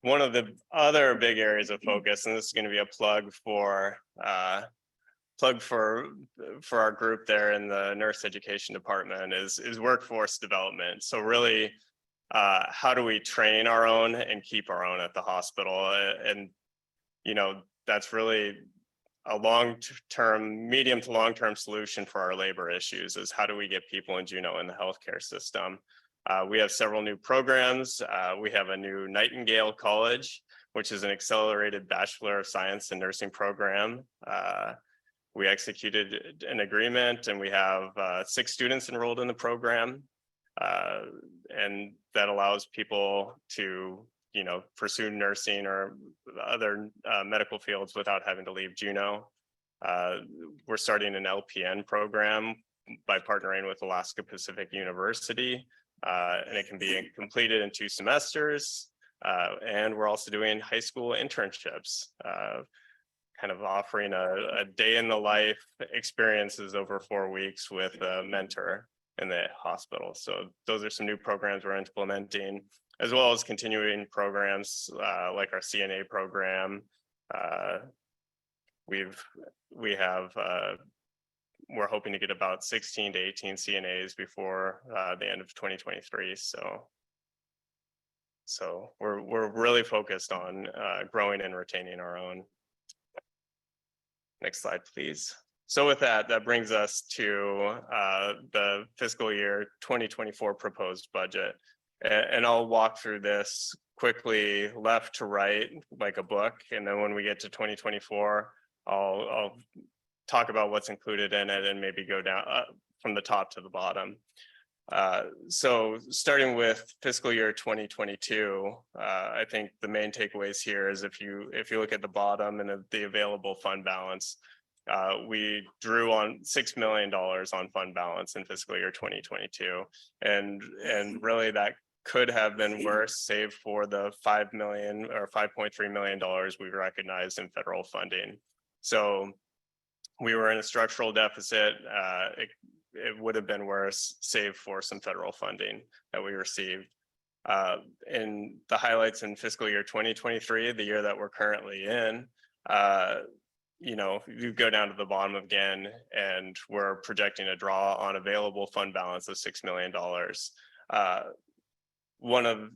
One of the other big areas of focus, and this is going to be a plug for our group there in the nurse education department, is workforce development. So really, how do we train our own and keep our own at the hospital? And you know, that's really a long-term, medium to long-term solution for our labor issues, is how do we get people in Juneau in the healthcare system? We have several new programs. We have a new Nightingale College, which is an accelerated Bachelor of Science in Nursing program. We executed an agreement and we have 6 students enrolled in the program. And that allows people to, you know, pursue nursing or other medical fields without having to leave Juneau. We're starting an LPN program by partnering with Alaska Pacific University, and it can be completed in 2 semesters. And we're also doing high school internships, kind of offering a day in the life experiences over 4 weeks with a mentor in the hospital. So those are some new programs we're implementing, as well as continuing programs like our CNA program. We have we're hoping to get about 16 to 18 CNAs before the end of 2023. So we're really focused on growing and retaining our own. Next slide, please. So with that, that brings us to the fiscal year 2024 proposed budget. And I'll walk through this quickly left to right like a book. And then when we get to 2024, I'll talk about what's included in it and maybe go down from the top to the bottom. So starting with fiscal year 2022, I think the main takeaways here is if you look at the bottom and the available fund balance, we drew on $6 million on fund balance in fiscal year 2022. And really that could have been worse, save for the $5 million or $5.3 million we recognized in federal funding. So we were in a structural deficit. It would have been worse, save for some federal funding that we received. In the highlights in fiscal year 2023, the year that we're currently in, you know, you go down to the bottom again, and we're projecting a draw on available fund balance of $6 million. One of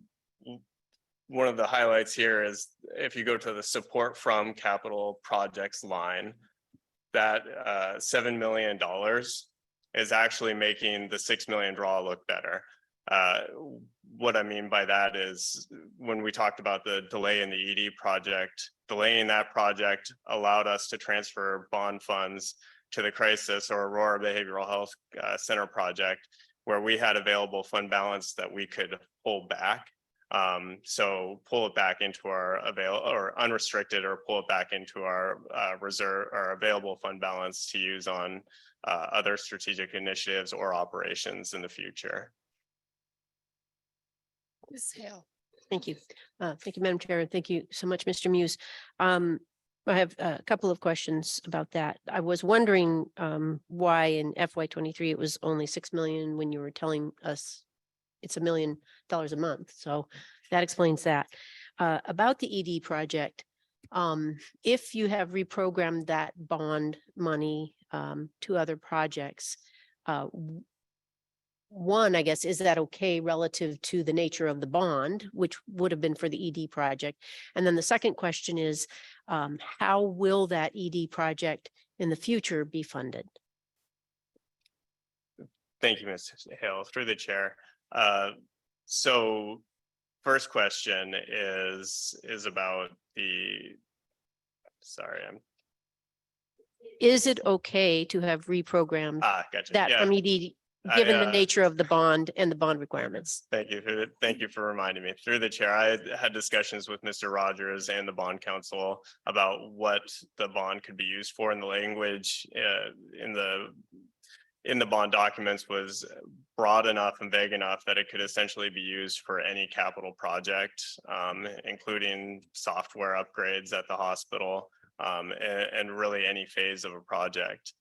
the highlights here is if you go to the support from capital projects line, that $7 million is actually making the 6 million draw look better. What I mean by that is when we talked about the delay in the ED project, delaying that project allowed us to transfer bond funds to the crisis or Aurora Behavioral Health Center project, where we had available fund balance that we could pull back. So pull it back into our unrestricted, or pull it back into our reserve or available fund balance to use on other strategic initiatives or operations in the future. Ms. Hale. Thank you. Thank you, Madam Chair, and thank you so much, Mr. Muse. I have a couple of questions about that. I was wondering why in FY23 it was only 6 million when you were telling us it's $1 million a month. So that explains that. About the ED project, if you have reprogrammed that bond money to other projects, one, I guess, is that okay relative to the nature of the bond, which would have been for the ED project? And then the second question is, how will that ED project in the future be funded? Thank you, Ms. Hale, through the chair. So first question is about Is it okay to have reprogrammed gotcha. that Yeah. from ED, given the nature of the bond and the bond requirements? Thank you for reminding me. Through the chair, I had discussions with Mr. Rogers and the bond counsel about what the bond could be used for, and the language in the bond documents was broad enough and vague enough that it could essentially be used for any capital project, including software upgrades at the hospital, and really any phase of a project.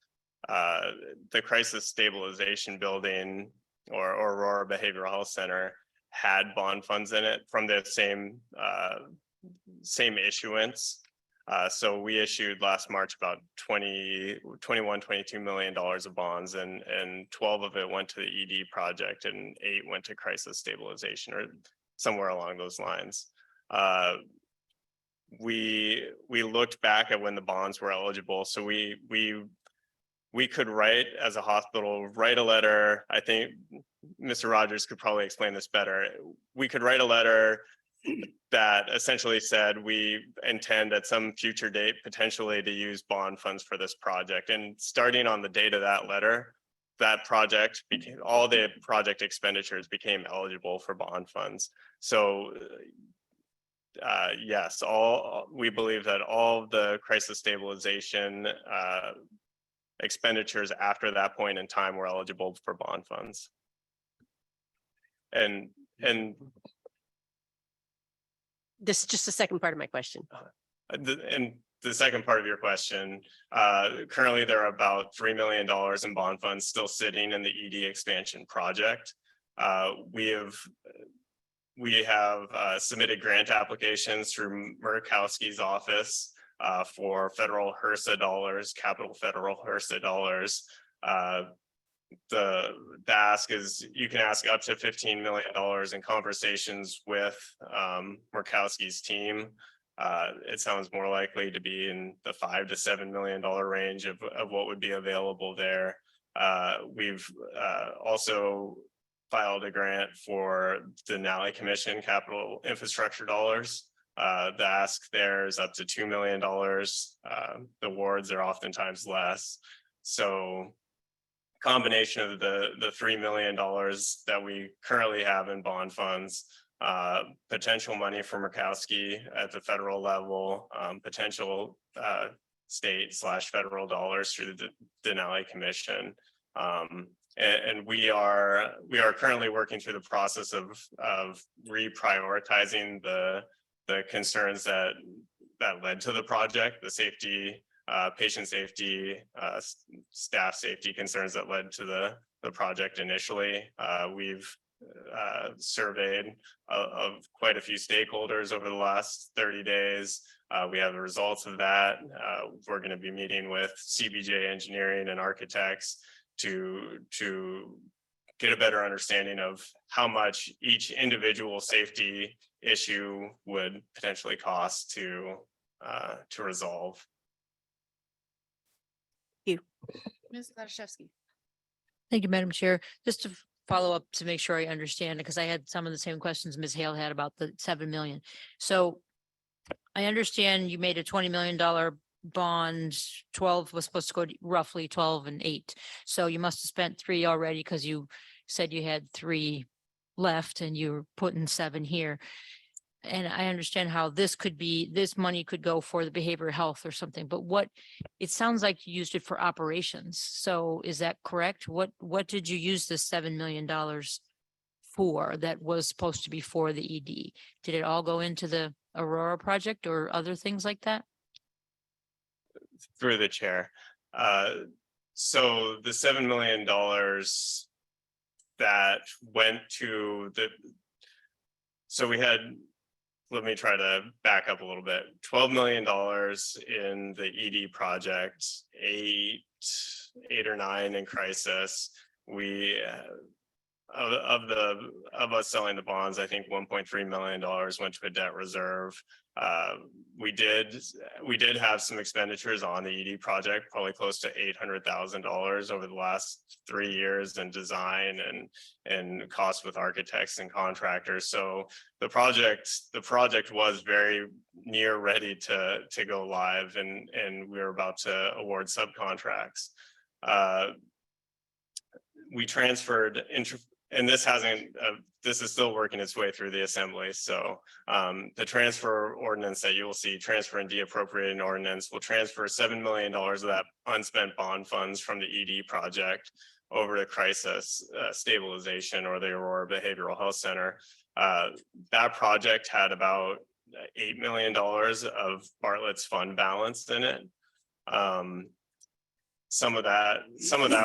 The crisis stabilization building or Aurora Behavioral Health Center had bond funds in it from the same issuance. So we issued last March about $22 million of bonds, and 12 of it went to the ED project and 8 went to crisis stabilization, or somewhere along those lines. We looked back at when the bonds were eligible. So we could write, as a hospital, write a letter. I think Mr. Rogers could probably explain this better. We could write a letter that essentially said we intend at some future date potentially to use bond funds for this project. And starting on the date of that letter, that project became, all the project expenditures became eligible for bond funds. So yes, we believe that all of the crisis stabilization expenditures after that point in time were eligible for bond funds. And This is just the second part of my question. and the second part of your question, currently there are about $3 million in bond funds still sitting in the ED expansion project. We have submitted grant applications through Murkowski's office for federal HRSA dollars, capital federal HRSA dollars. The ask is you can ask up to $15 million in conversations with Murkowski's team. It sounds more likely to be in the $5 to $7 million range of what would be available there. We've also filed a grant for the Denali Commission capital infrastructure dollars. The ask there is up to $2 million. The awards are oftentimes less. So combination of the $3 million that we currently have in bond funds, potential money from Murkowski at the federal level, potential state/federal dollars through the Denali Commission. And we are currently working through the process of reprioritizing the concerns that led to the project, the safety, patient safety, staff safety concerns that led to the project initially. We've surveyed of quite a few stakeholders over the last 30 days. We have the results of that. We're going to be meeting with CBJ Engineering and architects to get a better understanding of how much each individual safety issue would potentially cost to resolve. Ms. Gladysevsky. Thank you, Madam Chair. Just to follow up to make sure I understand, because I had some of the same questions Ms. Hale had about the 7 million. So I understand you made a $20 million bond, 12 was supposed to go to roughly 12 and 8. So you must have spent 3 already because you said you had 3 left and you're putting 7 here. And I understand how this money could go for the behavioral health or something, but it sounds like you used it for operations. So is that correct? What did you use this $7 million for that was supposed to be for the ED? Did it all go into the Aurora project or other things like that? Through the chair. So the $7 million that went to so we had, let me try to back up a little bit. $12 million in the ED project, 8 or 9 in crisis. We of us selling the bonds, I think $1.3 million went to a debt reserve. We did have some expenditures on the ED project, probably close to $800,000 over the last 3 years in design and costs with architects and contractors. So the project was very near ready to go live, and we were about to award subcontracts. We transferred and this is still working its way through the assembly. So the transfer ordinance that you will see, transfer and deappropriating ordinance, will transfer $7 million of that unspent bond funds from the ED project over to crisis stabilization, or the Aurora Behavioral Health Center. That project had about $8 million of Bartlett's fund balance in it. Some of that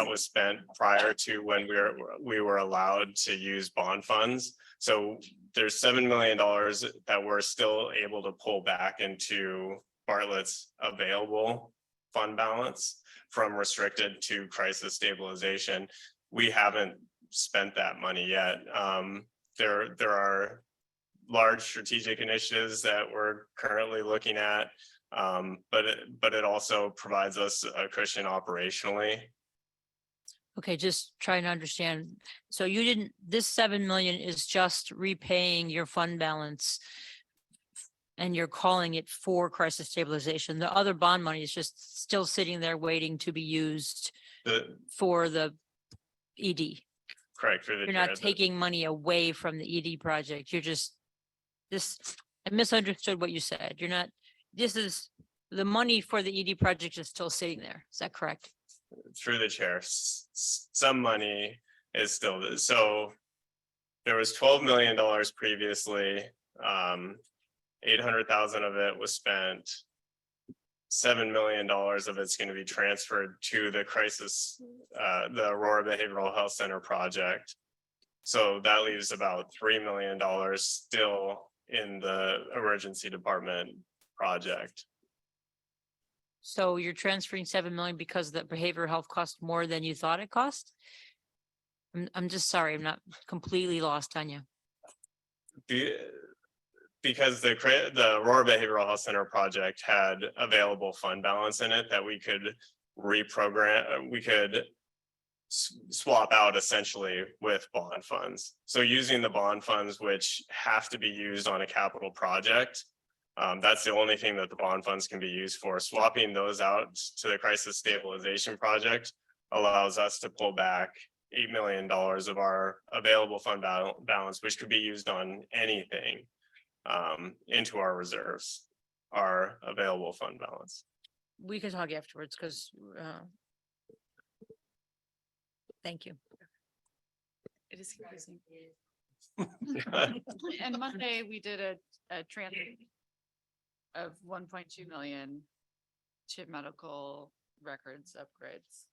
was spent prior to when we were allowed to use bond funds. So there's $7 million that we're still able to pull back into Bartlett's available fund balance from restricted to crisis stabilization. We haven't spent that money yet. There are large strategic initiatives that we're currently looking at. But it also provides us a cushion operationally. Okay, just trying to understand. So this 7 million is just repaying your fund balance and you're calling it for crisis stabilization. The other bond money is just still sitting there waiting to be used for the ED. Correct. You're not taking money away from the ED project. You're just I misunderstood what you said. This is the money for the ED project is still sitting there. Is that correct? Through the chair, some money is still, so there was $12 million previously. 800,000 of it was spent. $7 million of it's going to be transferred to the crisis, the Aurora Behavioral Health Center project. So that leaves about $3 million still in the emergency department project. So you're transferring 7 million because the behavioral health cost more than you thought it cost? I'm just sorry, I'm not completely lost on you. Because the Aurora Behavioral Health Center project had available fund balance in it that we could reprogram, we could swap out essentially with bond funds. So using the bond funds, which have to be used on a capital project, that's the only thing that the bond funds can be used for. Swapping those out to the crisis stabilization project allows us to pull back $8 million of our available fund balance, which could be used on anything, into our reserves, our available fund balance. We can talk afterwards because thank you. It is confusing. And Monday, we did a transfer of 1.2 million to medical records upgrades.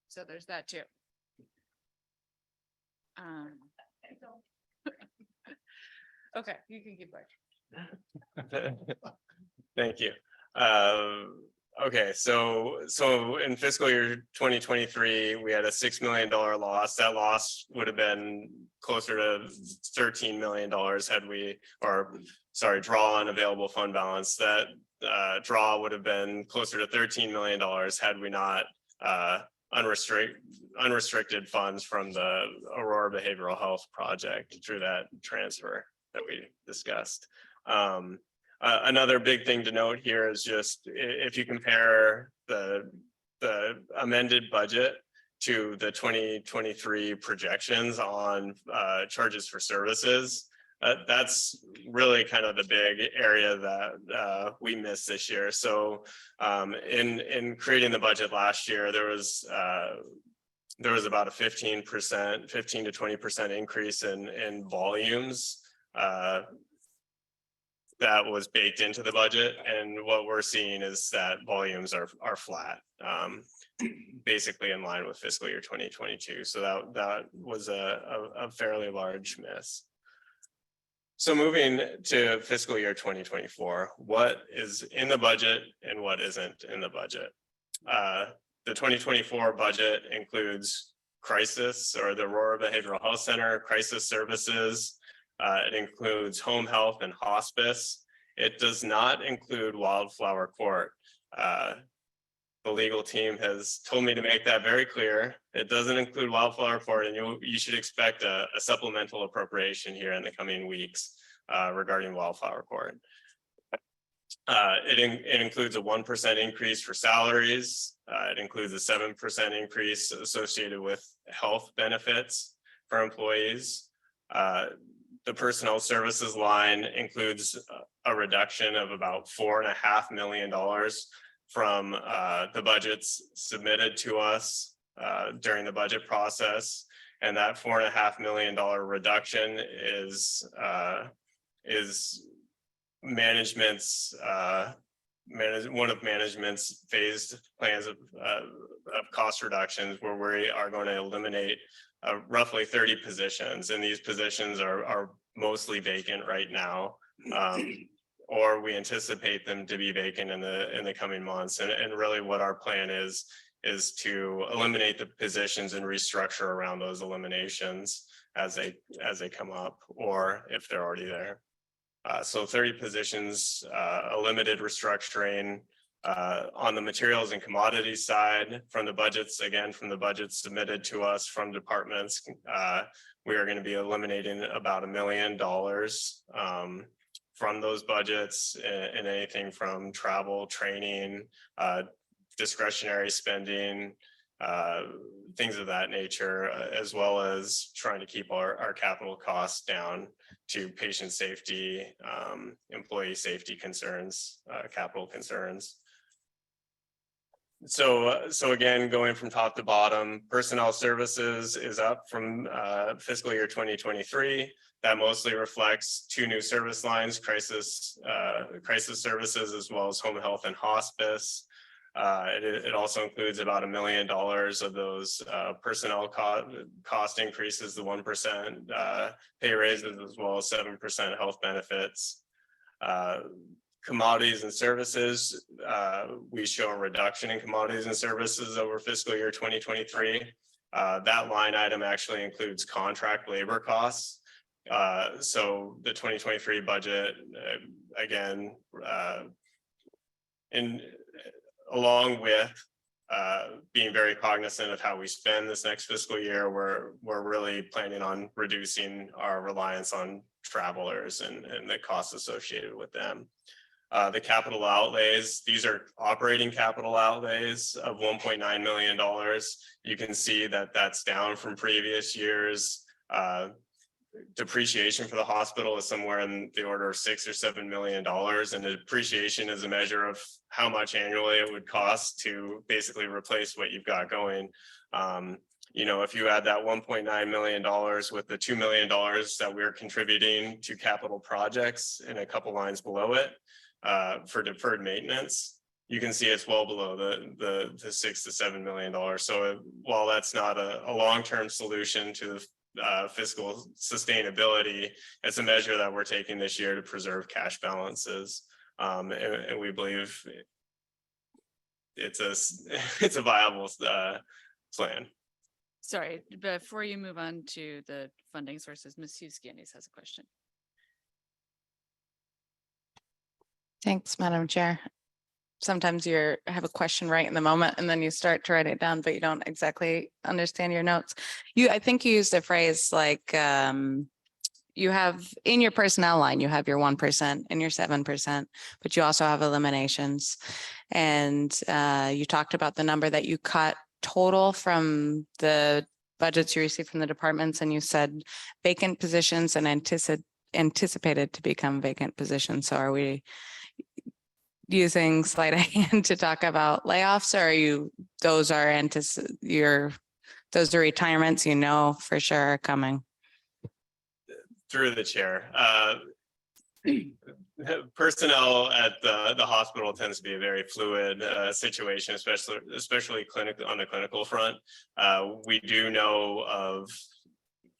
So there's that too. Okay, you can keep going. Thank you. Okay, so in fiscal year 2023, we had a $6 million loss. That loss would have been closer to $13 million had we, draw on available fund balance. That draw would have been closer to $13 million had we not unrestricted funds from the Aurora Behavioral Health Project through that transfer that we discussed. Another big thing to note here is just if you compare the amended budget to the 2023 projections on charges for services, that's really kind of the big area that we missed this year. So in creating the budget last year, there was about a 15% to 20% increase in volumes that was baked into the budget. And what we're seeing is that volumes are flat, basically in line with fiscal year 2022. So that was a fairly large miss. So moving to fiscal year 2024, what is in the budget and what isn't in the budget? The 2024 budget includes crisis, or the Aurora Behavioral Health Center, crisis services. It includes home health and hospice. It does not include Wildflower Court. The legal team has told me to make that very clear. It doesn't include Wildflower Court, and you should expect a supplemental appropriation here in the coming weeks regarding Wildflower Court. It includes a 1% increase for salaries. It includes a 7% increase associated with health benefits for employees. The personnel services line includes a reduction of about $4.5 million from the budgets submitted to us during the budget process. And that $4.5 million reduction is management's one of management's phased plans of cost reductions, where we are going to eliminate roughly 30 positions, and these positions are mostly vacant right now, or we anticipate them to be vacant in the coming months. And really what our plan is to eliminate the positions and restructure around those eliminations as they come up, or if they're already there. So 30 positions, a limited restructuring. On the materials and commodities side, from the budgets submitted to us from departments, we are going to be eliminating about $1 million from those budgets, and anything from travel, training, discretionary spending, things of that nature, as well as trying to keep our capital costs down to patient safety, employee safety concerns, capital concerns. So again, going from top to bottom, personnel services is up from fiscal year 2023. That mostly reflects 2 new service lines, crisis services, as well as home health and hospice. It also includes about $1 million of those personnel cost increases, the 1% pay raises, as well as 7% health benefits. Commodities and services, we show a reduction in commodities and services over fiscal year 2023. That line item actually includes contract labor costs. So the 2023 budget, again, along with being very cognizant of how we spend this next fiscal year, we're really planning on reducing our reliance on travelers and the costs associated with them. The capital outlays, these are operating capital outlays of $1.9 million. You can see that that's down from previous years. Depreciation for the hospital is somewhere in the order of $6 or $7 million, and the depreciation is a measure of how much annually it would cost to basically replace what you've got going. You know, if you add that $1.9 million with the $2 million that we're contributing to capital projects in a couple lines below it for deferred maintenance, you can see it's well below the $6 to $7 million. So while that's not a long-term solution to fiscal sustainability, it's a measure that we're taking this year to preserve cash balances, and we believe it's a viable plan. Sorry, before you move on to the funding sources, Ms. Huskianis has a question. Thanks, Madam Chair. Sometimes have a question right in the moment and then you start to write it down, but you don't exactly understand your notes. I think you used a phrase like, you have in your personnel line, you have your 1% and your 7%, but you also have eliminations. And you talked about the number that you cut total from the budgets you received from the departments, and you said vacant positions and anticipated to become vacant positions. So are we using sleight of hand to talk about layoffs, or those are retirements, you know, for sure are coming? Through the chair, personnel at the hospital tends to be a very fluid situation, especially on the clinical front. We do know of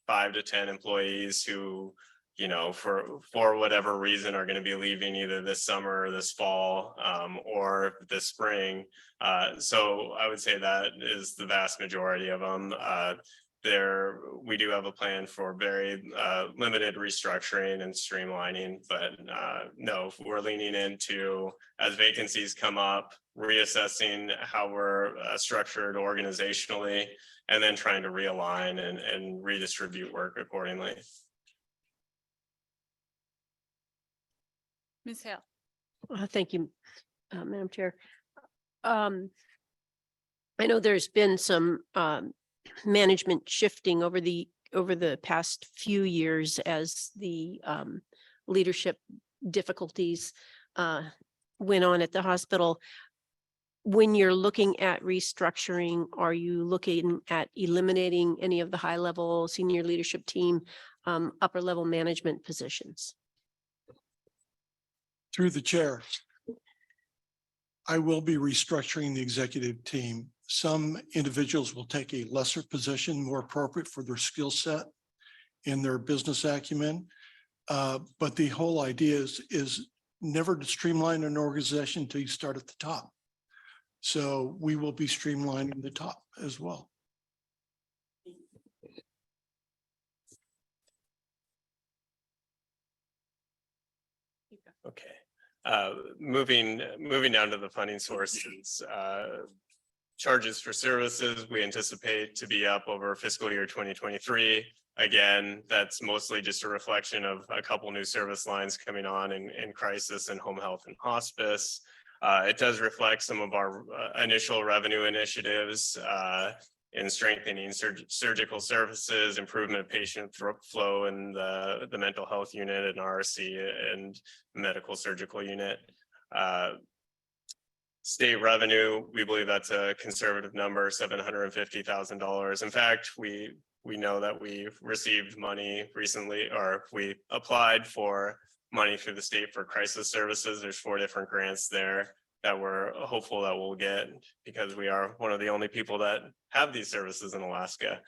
5 to 10 employees who, you know, for whatever reason are going to be leaving either this summer or this fall or this spring. So I would say that is the vast majority of them. We do have a plan for very limited restructuring and streamlining, but no, we're leaning into, as vacancies come up, reassessing how we're structured organizationally, and then trying to realign and redistribute work accordingly. Ms. Hale. Thank you, Madam Chair. I know there's been some management shifting over the past few years as the leadership difficulties went on at the hospital. When you're looking at restructuring, are you looking at eliminating any of the high-level senior leadership team, upper-level management positions? Through the chair, I will be restructuring the executive team. Some individuals will take a lesser position, more appropriate for their skill set and their business acumen. But the whole idea is never to streamline an organization until you start at the top. So we will be streamlining the top as well. Okay. Moving down to the funding sources, charges for services, we anticipate to be up over fiscal year 2023. Again, that's mostly just a reflection of a couple new service lines coming on in crisis and home health and hospice. It does reflect some of our initial revenue initiatives in strengthening surgical services, improvement of patient flow in the mental health unit and RRC and medical surgical unit. State revenue, we believe that's a conservative number, $750,000. In fact, we know that we received money recently, or we applied for money through the state for crisis services. There's 4 different grants there that we're hopeful that we'll get, because we are one of the only people that have these services in Alaska.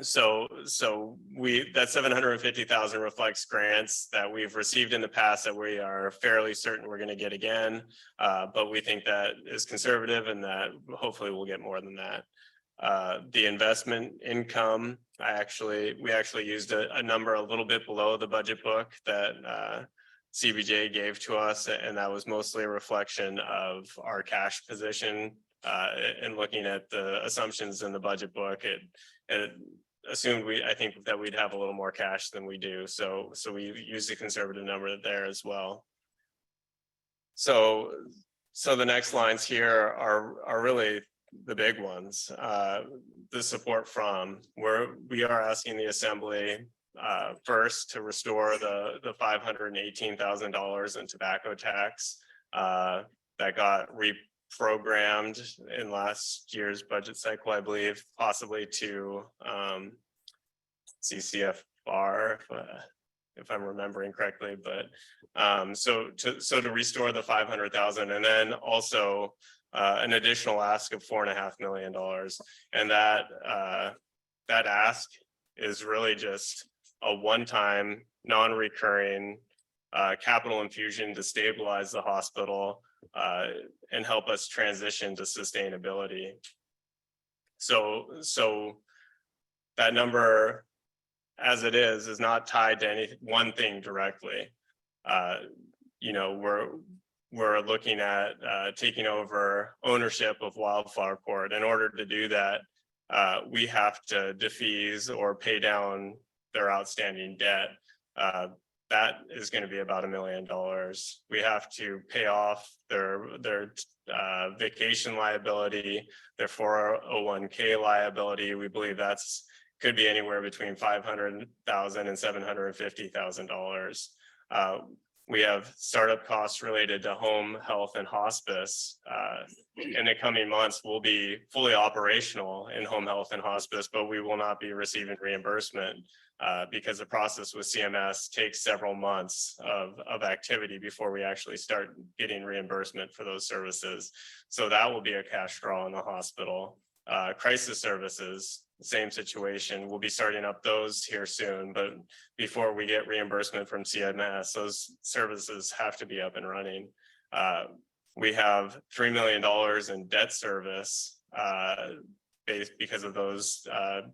So that 750,000 reflects grants that we've received in the past that we are fairly certain we're going to get again. But we think that is conservative and that hopefully we'll get more than that. The investment income, we actually used a number a little bit below the budget book that CBJ gave to us, and that was mostly a reflection of our cash position. And looking at the assumptions in the budget book, it assumed I think that we'd have a little more cash than we do. So we used a conservative number there as well. So the next lines here are really the big ones. The support from we are asking the Assembly first to restore the $518,000 in tobacco tax that got reprogrammed in last year's budget cycle, I believe, possibly to CCFR, if I'm remembering correctly. But so to restore the 500,000, and then also an additional ask of $4.5 million, and that ask is really just a one-time, non-recurring capital infusion to stabilize the hospital and help us transition to sustainability. So that number, as it is not tied to any one thing directly. You know, we're looking at taking over ownership of Wildflower Court. In order to do that, we have to defease or pay down their outstanding debt. That is going to be about $1 million. We have to pay off their vacation liability, their 401k liability. We believe could be anywhere between $500,000 and $750,000. We have startup costs related to home health and hospice. In the coming months, we'll be fully operational in home health and hospice, but we will not be receiving reimbursement because the process with CMS takes several months of activity before we actually start getting reimbursement for those services. So that will be a cash draw in the hospital. Crisis services, same situation. We'll be starting up those here soon, but before we get reimbursement from CMS, those services have to be up and running. We have $3 million in debt service because of those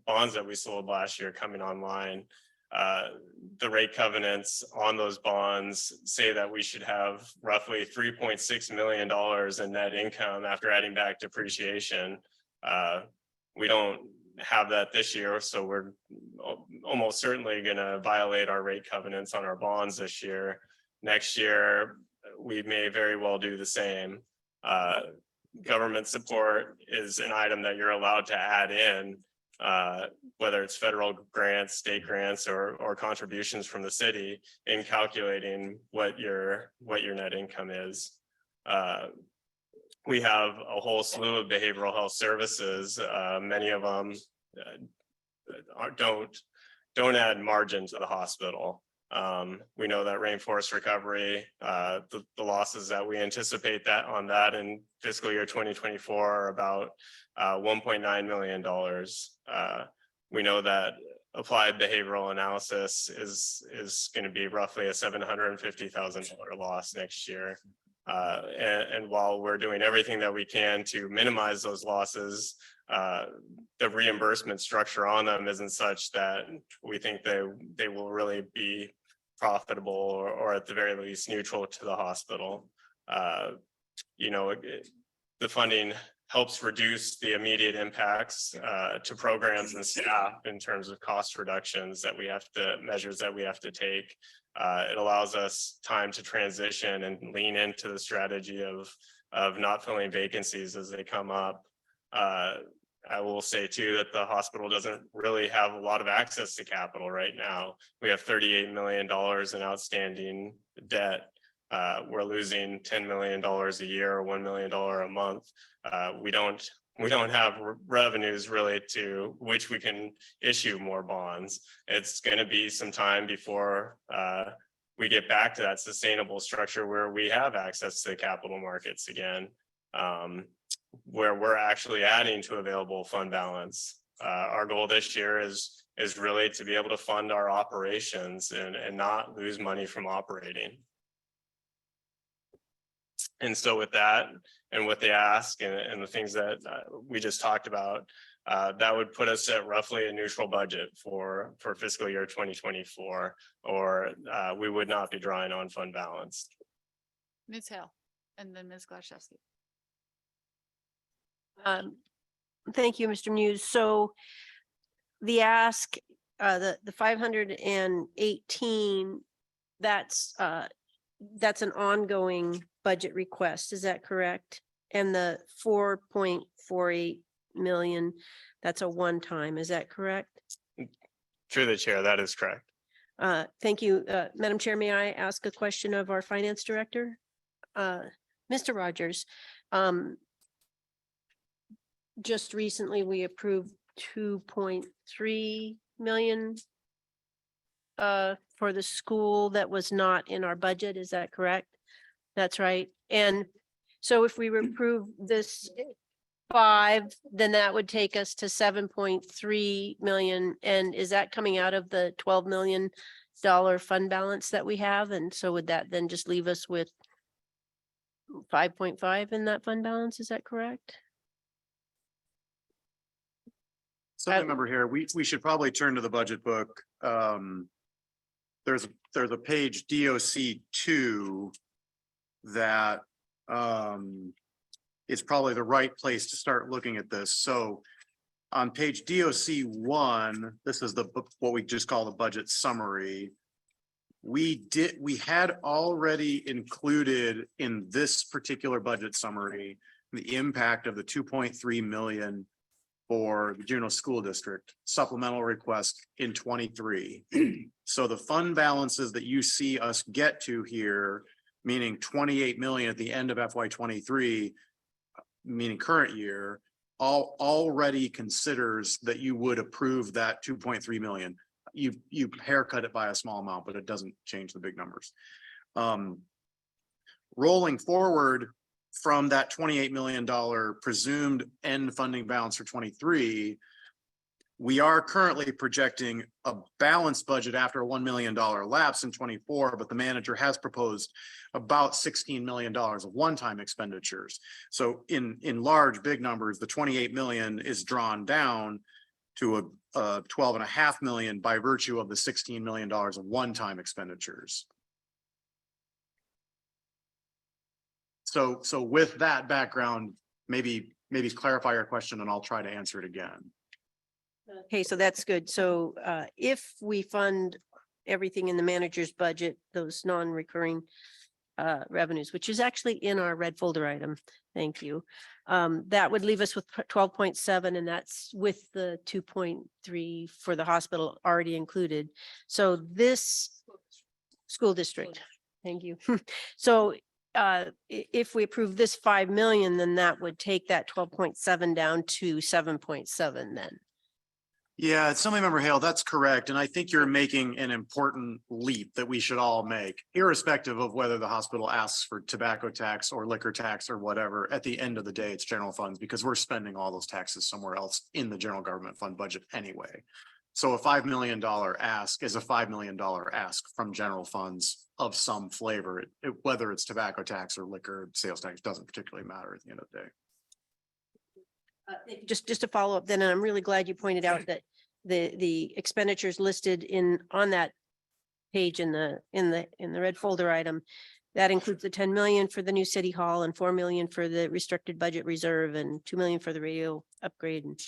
bonds that we sold last year coming online. The rate covenants on those bonds say that we should have roughly $3.6 million in net income after adding back depreciation. We don't have that this year, so we're almost certainly going to violate our rate covenants on our bonds this year. Next year, we may very well do the same. Government support is an item that you're allowed to add in, whether it's federal grants, state grants, or contributions from the city in calculating what your net income is. We have a whole slew of behavioral health services. Many of them don't add margin to the hospital. We know that Rainforest Recovery, the losses that we anticipate on that in fiscal year 2024 are about $1.9 million. We know that applied behavioral analysis is going to be roughly a $750,000 loss next year. And while we're doing everything that we can to minimize those losses, the reimbursement structure on them isn't such that we think they will really be profitable or at the very least neutral to the hospital. You know, the funding helps reduce the immediate impacts to programs and staff in terms of cost reductions measures that we have to take. It allows us time to transition and lean into the strategy of not filling vacancies as they come up. I will say too that the hospital doesn't really have a lot of access to capital right now. We have $38 million in outstanding debt. We're losing $10 million a year or $1 million a month. We don't have revenues really to which we can issue more bonds. It's going to be some time before we get back to that sustainable structure where we have access to the capital markets again, where we're actually adding to available fund balance. Our goal this year is really to be able to fund our operations and not lose money from operating. And so with that, and with the ask and the things that we just talked about, that would put us at roughly a neutral budget for fiscal year 2024, or we would not be drawing on fund balance. Ms. Hale, and then Ms. Glaszewski. Thank you, Mr. Muse. So the ask, the 518, that's an ongoing budget request, is that correct? And the 4.48 million, that's a one-time, is that correct? Through the chair, that is correct. Thank you. Madam Chair, may I ask a question of our finance director? Mr. Rogers, just recently we approved 2.3 million for the school that was not in our budget, is that correct? That's right. And so if we approve this 5, then that would take us to 7.3 million. And is that coming out of the $12 million fund balance that we have? And so would that then just leave us with 5.5 in that fund balance? Is that correct? Assembly member here, we should probably turn to the budget book. There's a page DOC 2 that is probably the right place to start looking at this. So on page DOC 1, this is what we just call the budget summary. We had already included in this particular budget summary the impact of the 2.3 million for the Juneau School District supplemental request in 23. So the fund balances that you see us get to here, meaning 28 million at the end of FY 23, meaning current year, already considers that you would approve that 2.3 million. You haircut it by a small amount, but it doesn't change the big numbers. Rolling forward from that $28 million presumed end funding balance for 23, we are currently projecting a balanced budget after a $1 million lapse in 24, but the manager has proposed about $16 million of one-time expenditures. So in large, big numbers, the 28 million is drawn down to a 12.5 million by virtue of the $16 million of one-time expenditures. So with that background, maybe clarify your question and I'll try to answer it again. Okay, so that's good. So if we fund everything in the manager's budget, those non-recurring revenues, which is actually in our red folder item, thank you. That would leave us with 12.7, and that's with the 2.3 for the hospital already included. So this school district, thank you. So if we approve this 5 million, then that would take that 12.7 down to 7.7 then. Yeah, Assemblymember Hale, that's correct. And I think you're making an important leap that we should all make, irrespective of whether the hospital asks for tobacco tax or liquor tax or whatever. At the end of the day, it's general funds because we're spending all those taxes somewhere else in the general government fund budget anyway. So a $5 million ask is a $5 million ask from general funds of some flavor. Whether it's tobacco tax or liquor sales tax doesn't particularly matter at the end of the day. Just to follow up then, and I'm really glad you pointed out that the expenditures listed on that page in the red folder item, that includes the 10 million for the new city hall and 4 million for the restricted budget reserve and 2 million for the radio upgrade. And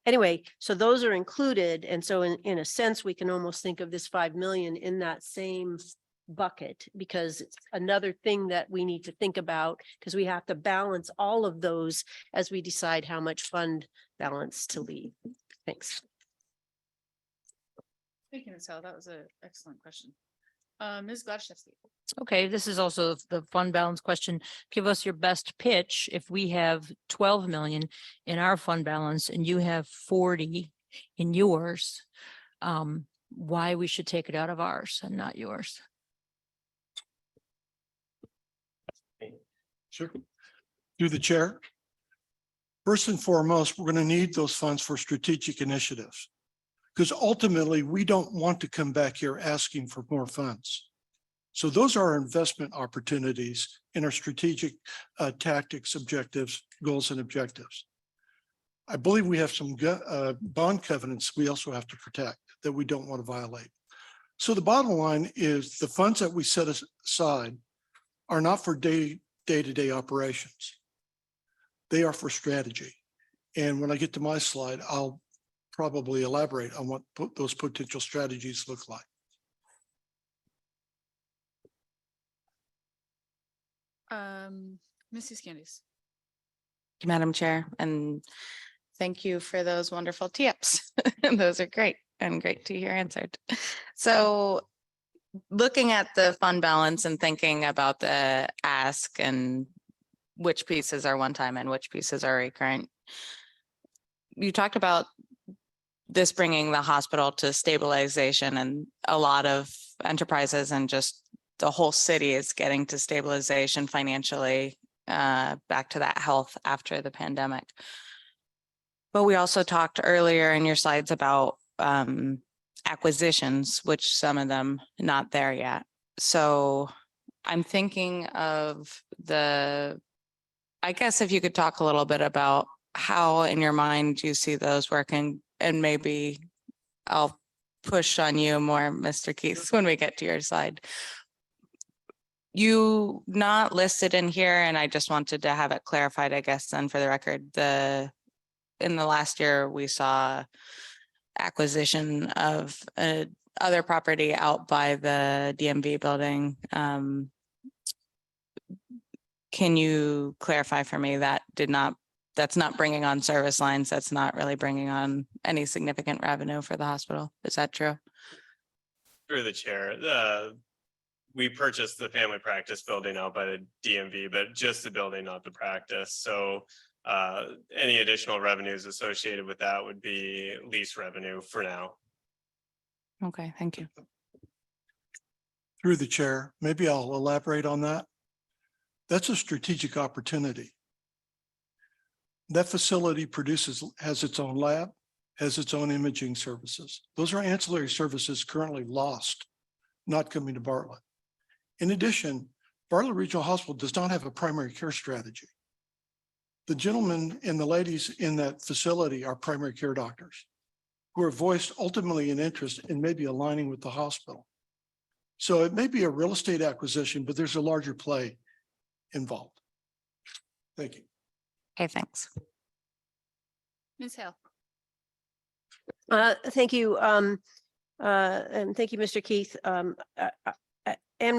anyway, so those are included. And so in a sense, we can almost think of this 5 million in that same bucket, because it's another thing that we need to think about, because we have to balance all of those as we decide how much fund balance to leave. Thanks. Thank you, Ms. Hale. That was an excellent question. Ms. Glaszewski. Okay, this is also the fund balance question. Give us your best pitch if we have 12 million in our fund balance and you have 40 in yours. Why we should take it out of ours and not yours? Sure. Through the chair. First and foremost, we're going to need those funds for strategic initiatives. Because ultimately, we don't want to come back here asking for more funds. So those are our investment opportunities in our strategic tactics, objectives, goals and objectives. I believe we have some bond covenants we also have to protect that we don't want to violate. So the bottom line is the funds that we set aside are not for day-to-day operations. They are for strategy. And when I get to my slide, I'll probably elaborate on what those potential strategies look like. Mrs. Candies. Madam Chair, and thank you for those wonderful tips. Those are great and great to hear answered. So looking at the fund balance and thinking about the ask and which pieces are one time and which pieces are recurrent. You talked about this bringing the hospital to stabilization, and a lot of enterprises and just the whole city is getting to stabilization financially, back to that health after the pandemic. But we also talked earlier in your slides about acquisitions, which some of them not there yet. So I'm thinking of I guess if you could talk a little bit about how in your mind you see those working, and maybe I'll push on you more, Mr. Keith, when we get to your slide. You not listed in here, and I just wanted to have it clarified, I guess, then for the record, in the last year, we saw acquisition of other property out by the DMV building. Can you clarify for me that's not bringing on service lines, that's not really bringing on any significant revenue for the hospital? Is that true? Through the chair, we purchased the family practice building out by the DMV, but just the building, not the practice. So any additional revenues associated with that would be lease revenue for now. Okay, thank you. Through the chair, maybe I'll elaborate on that. That's a strategic opportunity. That facility has its own lab, has its own imaging services. Those are ancillary services currently lost, not coming to Bartlett. In addition, Bartlett Regional Hospital does not have a primary care strategy. The gentlemen and the ladies in that facility are primary care doctors who are voiced ultimately an interest in maybe aligning with the hospital. So it may be a real estate acquisition, but there's a larger play involved. Thank you. Okay, thanks. Ms. Hale. Thank you. And thank you, Mr. Keith. And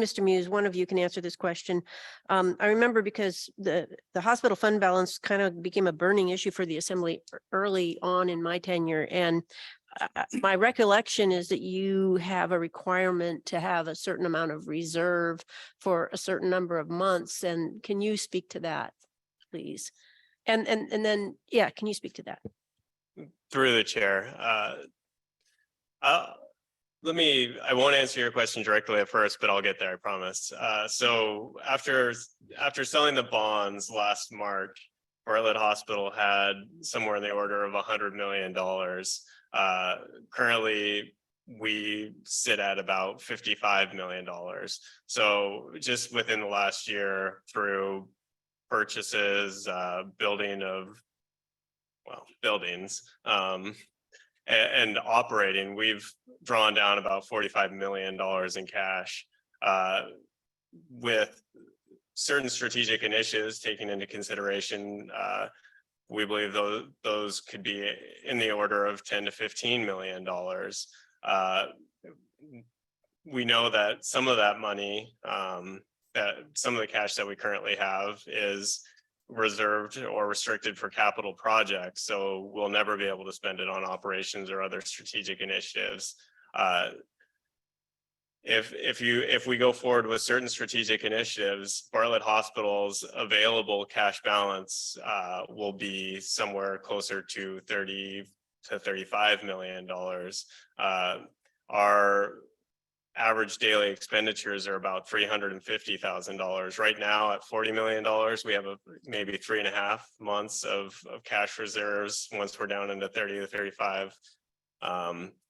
Mr. Muse, one of you can answer this question. I remember because the hospital fund balance kind of became a burning issue for the assembly early on in my tenure. And my recollection is that you have a requirement to have a certain amount of reserve for a certain number of months. And can you speak to that, please? And then, yeah, can you speak to that? Through the chair. I won't answer your question directly at first, but I'll get there, I promise. So after selling the bonds last March, Bartlett Hospital had somewhere in the order of $100 million. Currently, we sit at about $55 million. So just within the last year, through purchases, buildings, and operating, we've drawn down about $45 million in cash. With certain strategic initiatives taken into consideration, we believe those could be in the order of $10 to $15 million. We know that some of that money, that some of the cash that we currently have is reserved or restricted for capital projects. So we'll never be able to spend it on operations or other strategic initiatives. If we go forward with certain strategic initiatives, Bartlett Hospital's available cash balance will be somewhere closer to $30 to $35 million. average daily expenditures are about $350,000. Right now at $40 million, we have maybe 3.5 months of cash reserves. Once we're down into 30 to 35,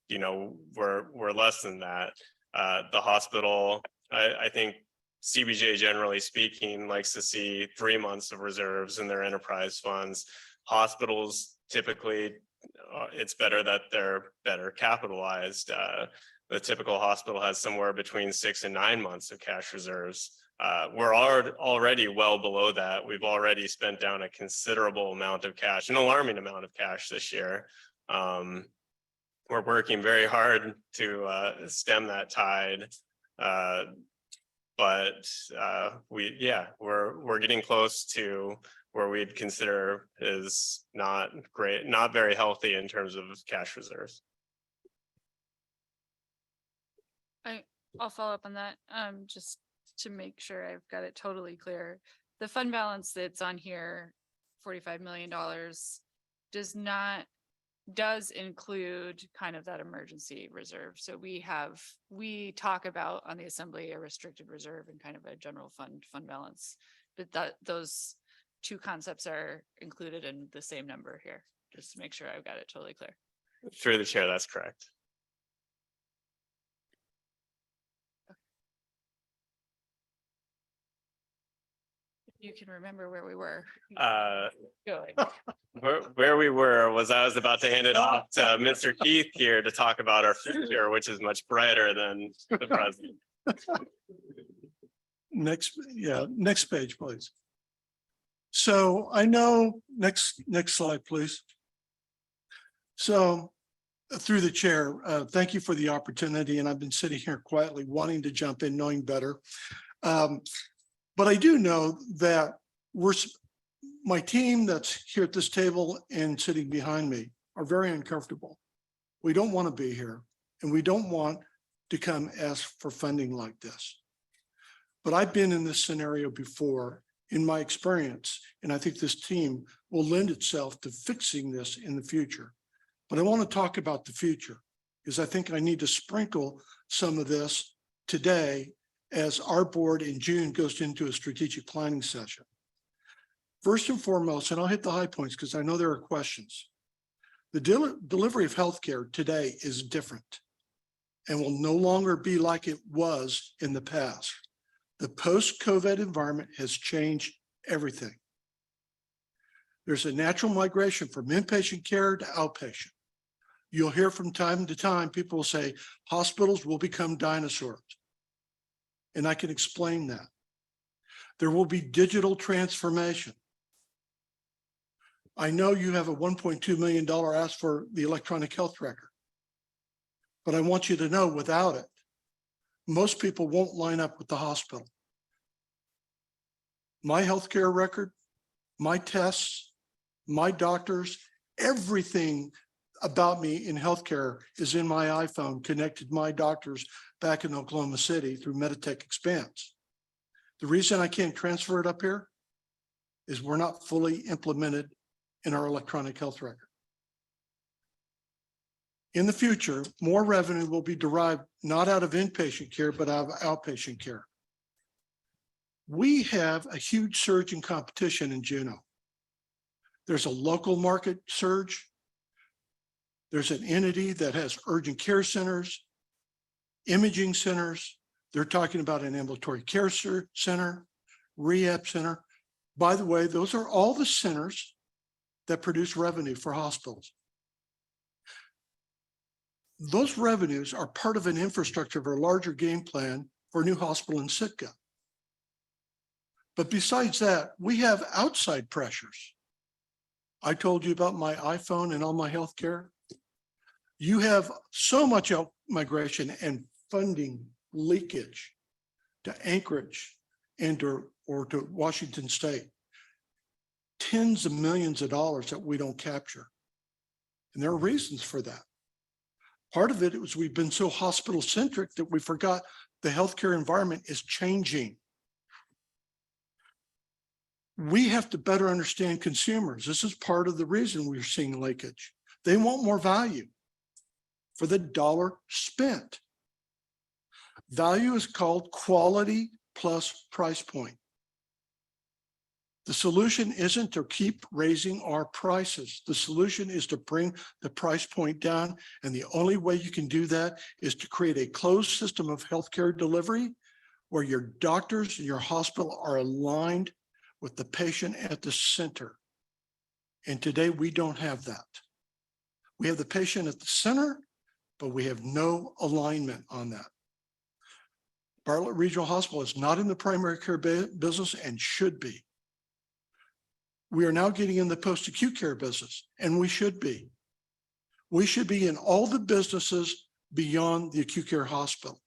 you know, we're less than that. The hospital, I think CBJ generally speaking likes to see 3 months of reserves in their enterprise funds. Hospitals typically, it's better that they're better capitalized. The typical hospital has somewhere between 6 and 9 months of cash reserves. We're already well below that. We've already spent down a considerable amount of cash, an alarming amount of cash this year. We're working very hard to stem that tide. But we're getting close to where we'd consider is not great, not very healthy in terms of cash reserves. I'll follow up on that, just to make sure I've got it totally clear. The fund balance that's on here, $45 million, does include kind of that emergency reserve. So we talk about on the assembly a restricted reserve and kind of a general fund balance. But those two concepts are included in the same number here, just to make sure I've got it totally clear. Through the chair, that's correct. You can remember where we were. Go. Where we were was I was about to hand it off to Mr. Keith here to talk about our future, which is much brighter than the present. Next page, please. So I know, next slide, please. So through the chair, thank you for the opportunity. And I've been sitting here quietly wanting to jump in, knowing better. But I do know that my team that's here at this table and sitting behind me are very uncomfortable. We don't want to be here, and we don't want to come ask for funding like this. But I've been in this scenario before in my experience, and I think this team will lend itself to fixing this in the future. But I want to talk about the future because I think I need to sprinkle some of this today as our board in June goes into a strategic planning session. First and foremost, and I'll hit the high points because I know there are questions. The delivery of healthcare today is different and will no longer be like it was in the past. The post-COVID environment has changed everything. There's a natural migration from inpatient care to outpatient. You'll hear from time to time, people will say hospitals will become dinosaurs. And I can explain that. There will be digital transformation. I know you have a $1.2 million ask for the electronic health record, but I want you to know without it, most people won't line up with the hospital. My healthcare record, my tests, my doctors, everything about me in healthcare is in my iPhone connected to my doctors back in Oklahoma City through Meditech Expanse. The reason I can't transfer it up here is we're not fully implemented in our electronic health record. In the future, more revenue will be derived not out of inpatient care, but out of outpatient care. We have a huge surge in competition in Juneau. There's a local market surge. There's an entity that has urgent care centers, imaging centers. They're talking about an ambulatory care center, rehab center. By the way, those are all the centers that produce revenue for hospitals. Those revenues are part of an infrastructure of a larger game plan for a new hospital in Sitka. But besides that, we have outside pressures. I told you about my iPhone and all my healthcare. You have so much migration and funding leakage to Anchorage or to Washington State. Tens of millions of dollars that we don't capture. And there are reasons for that. Part of it was we've been so hospital centric that we forgot the healthcare environment is changing. We have to better understand consumers. This is part of the reason we're seeing leakage. They want more value for the dollar spent. Value is called quality plus price point. The solution isn't to keep raising our prices. The solution is to bring the price point down. And the only way you can do that is to create a closed system of healthcare delivery where your doctors and your hospital are aligned with the patient at the center. And today we don't have that. We have the patient at the center, but we have no alignment on that. Bartlett Regional Hospital is not in the primary care business and should be. We are now getting in the post-acute care business, and we should be. We should be in all the businesses beyond the acute care hospital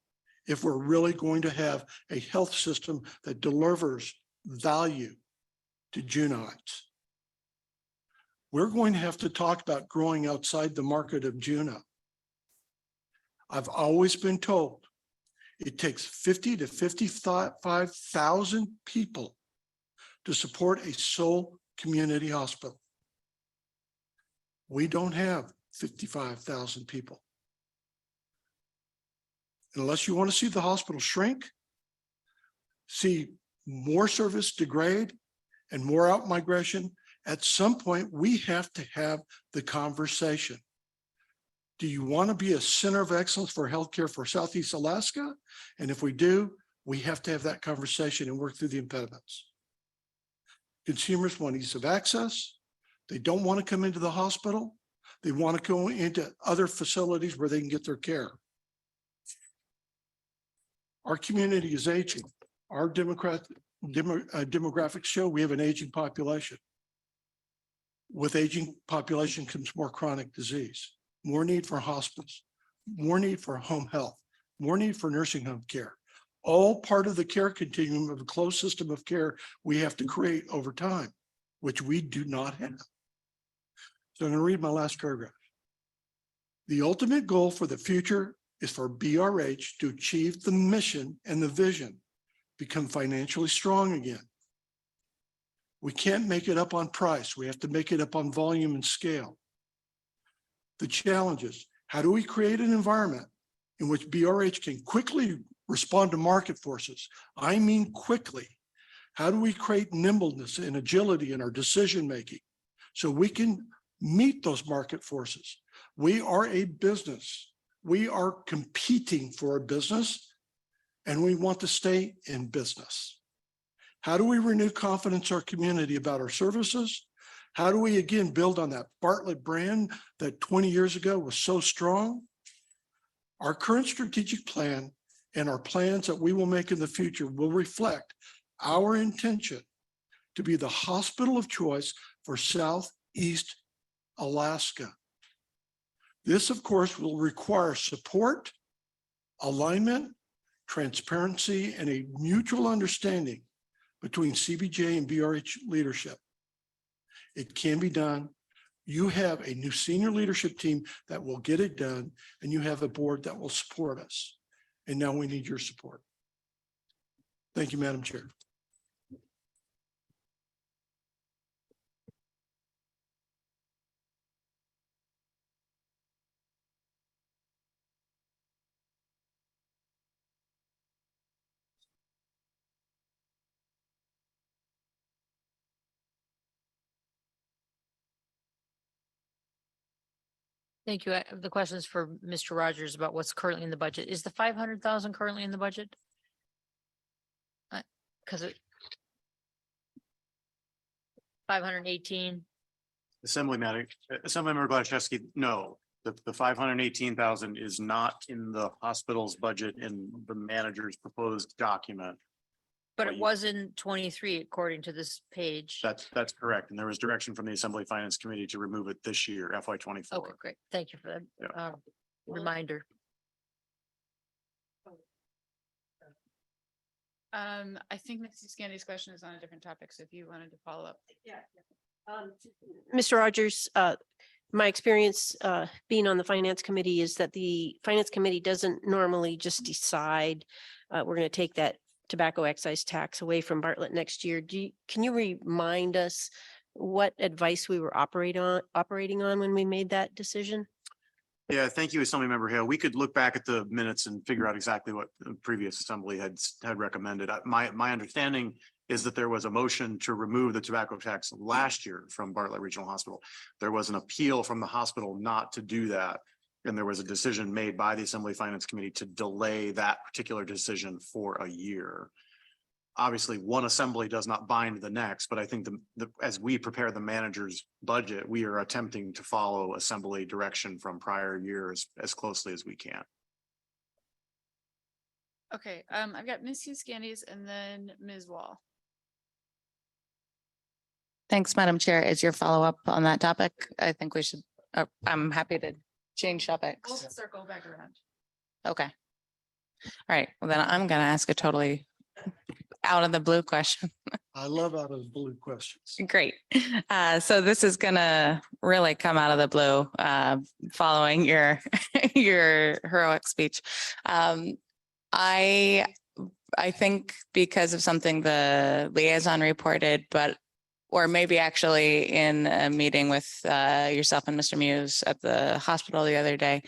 if we're really going to have a health system that delivers value to Junaites. We're going to have to talk about growing outside the market of Juneau. I've always been told it takes 50 to 55,000 people to support a sole community hospital. We don't have 55,000 people. Unless you want to see the hospital shrink, see more service degrade and more out-migration, at some point we have to have the conversation. Do you want to be a center of excellence for healthcare for Southeast Alaska? And if we do, we have to have that conversation and work through the impediments. Consumers want ease of access. They don't want to come into the hospital. They want to go into other facilities where they can get their care. Our community is aging. Our demographics show we have an aging population. With aging population comes more chronic disease, more need for hospice, more need for home health, more need for nursing home care. All part of the care continuum of a closed system of care we have to create over time, which we do not have. So I'm going to read my last paragraph. The ultimate goal for the future is for BRH to achieve the mission and the vision, become financially strong again. We can't make it up on price. We have to make it up on volume and scale. The challenges: how do we create an environment in which BRH can quickly respond to market forces? I mean quickly. How do we create nimbleness and agility in our decision-making so we can meet those market forces? We are a business. We are competing for a business, and we want to stay in business. How do we renew confidence in our community about our services? How do we again build on that Bartlett brand that 20 years ago was so strong? Our current strategic plan and our plans that we will make in the future will reflect our intention to be the hospital of choice for Southeast Alaska. This, of course, will require support, alignment, transparency, and a mutual understanding between CBJ and BRH leadership. It can be done. You have a new senior leadership team that will get it done, and you have a board that will support us. And now we need your support. Thank you, Madam Chair. Thank you. The question is for Mr. Rogers about what's currently in the budget. Is the 500,000 currently in the budget? Because it. 518. Assemblymember Gladachevsky, no, the 518,000 is not in the hospital's budget in the manager's proposed document. But Well, it you- was in 23, according to this page. That's correct. And there was direction from the Assembly Finance Committee to remove it this year, FY Okay, 24. great. Thank you for that Yeah. reminder. I think Mrs. Scandy's question is on a different topic, so if you wanted to follow up. Mr. Rogers, my experience being on the Finance Committee is that the Finance Committee doesn't normally just decide we're going to take that tobacco excise tax away from Bartlett next year. Can you remind us what advice we were operating on when we made that decision? Yeah, thank you, Assemblymember Hale. We could look back at the minutes and figure out exactly what the previous assembly had recommended. My understanding is that there was a motion to remove the tobacco tax last year from Bartlett Regional Hospital. There was an appeal from the hospital not to do that. And there was a decision made by the Assembly Finance Committee to delay that particular decision for a year. Obviously, one assembly does not bind the next, but I think as we prepare the manager's budget, we are attempting to follow assembly direction from prior years as closely as we can. Okay, I've got Ms. Hughes Candies and then Ms. Wall. Thanks, Madam Chair. Is your follow-up on that topic? I think we should, I'm happy to change We'll topics. circle back around. Okay. All right, well then I'm gonna ask a totally out of the blue question. I love out of the blue questions. Great. So this is gonna really come out of the blue, following your, your heroic speech. I think because of something the liaison reported, but, or maybe actually in a meeting with yourself and Mr. Muse at the hospital the other day,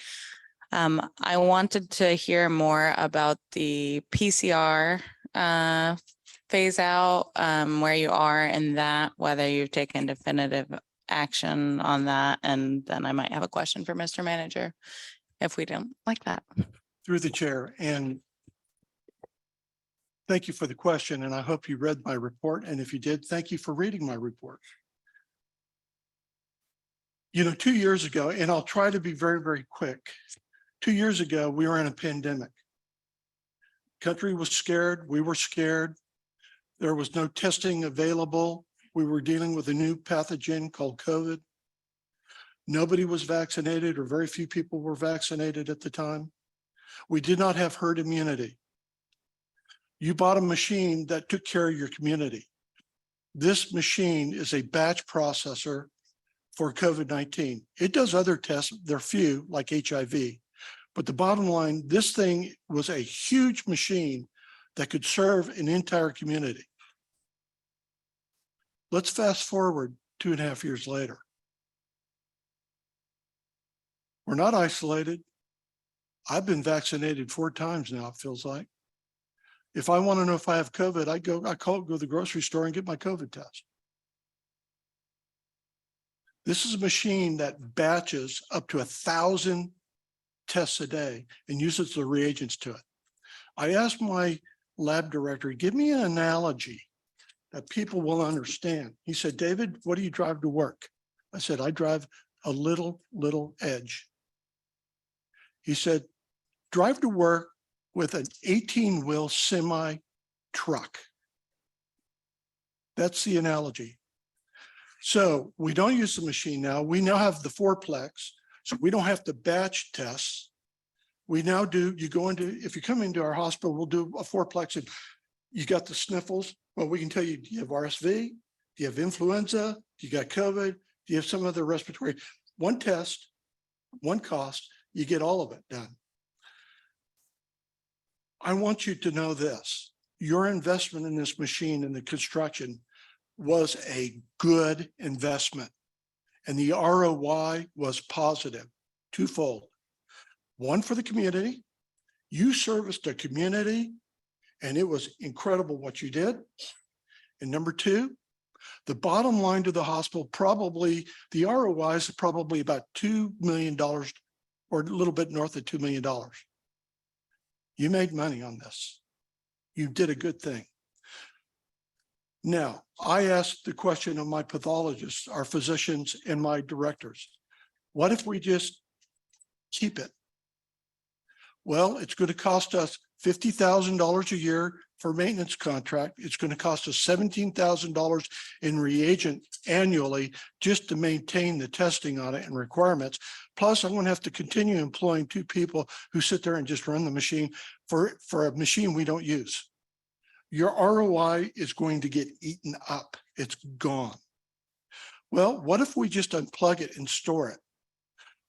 I wanted to hear more about the PCR phase out, where you are in that, whether you've taken definitive action on that. And then I might have a question for Mr. Manager if we don't like that. Through the chair, and thank you for the question, and I hope you read my report. And if you did, thank you for reading my report. You know, 2 years ago, and I'll try to be very, very quick. 2 years ago, we were in a pandemic. Country was scared. We were scared. There was no testing available. We were dealing with a new pathogen called COVID. Nobody was vaccinated, or very few people were vaccinated at the time. We did not have herd immunity. You bought a machine that took care of your community. This machine is a batch processor for COVID-19. It does other tests. They're few, like HIV. But the bottom line, this thing was a huge machine that could serve an entire community. Let's fast forward 2.5 years later. We're not isolated. I've been vaccinated 4 times now, it feels like. If I want to know if I have COVID, I go to the grocery store and get my COVID test. This is a machine that batches up to 1,000 tests a day and uses the reagents to it. I asked my lab director, give me an analogy that people will understand. He said, David, what do you drive to work? I said, I drive a little Edge. He said, drive to work with an 18-wheel semi truck. That's the analogy. So we don't use the machine now. We now have the 4-plex, so we don't have to batch tests. We now do, you go into, if you come into our hospital, we'll do a 4-plex and you got the sniffles. Well, we can tell you, do you have RSV? Do you have influenza? Do you got COVID? Do you have some other respiratory? One test, one cost, you get all of it done. I want you to know this, your investment in this machine and the construction was a good investment. And the ROI was positive, twofold. One, for the community. You serviced the community and it was incredible what you did. And number 2, the bottom line to the hospital, probably the ROI is probably about $2 million or a little bit north of $2 million. You made money on this. You did a good thing. Now, I asked the question of my pathologists, our physicians, and my directors. What if we just keep it? Well, it's going to cost us $50,000 a year for maintenance contract. It's going to cost us $17,000 in reagent annually just to maintain the testing on it and requirements. Plus, I'm going to have to continue employing 2 people who sit there and just run the machine for a machine we don't use. Your ROI is going to get eaten up. It's gone. Well, what if we just unplug it and store it?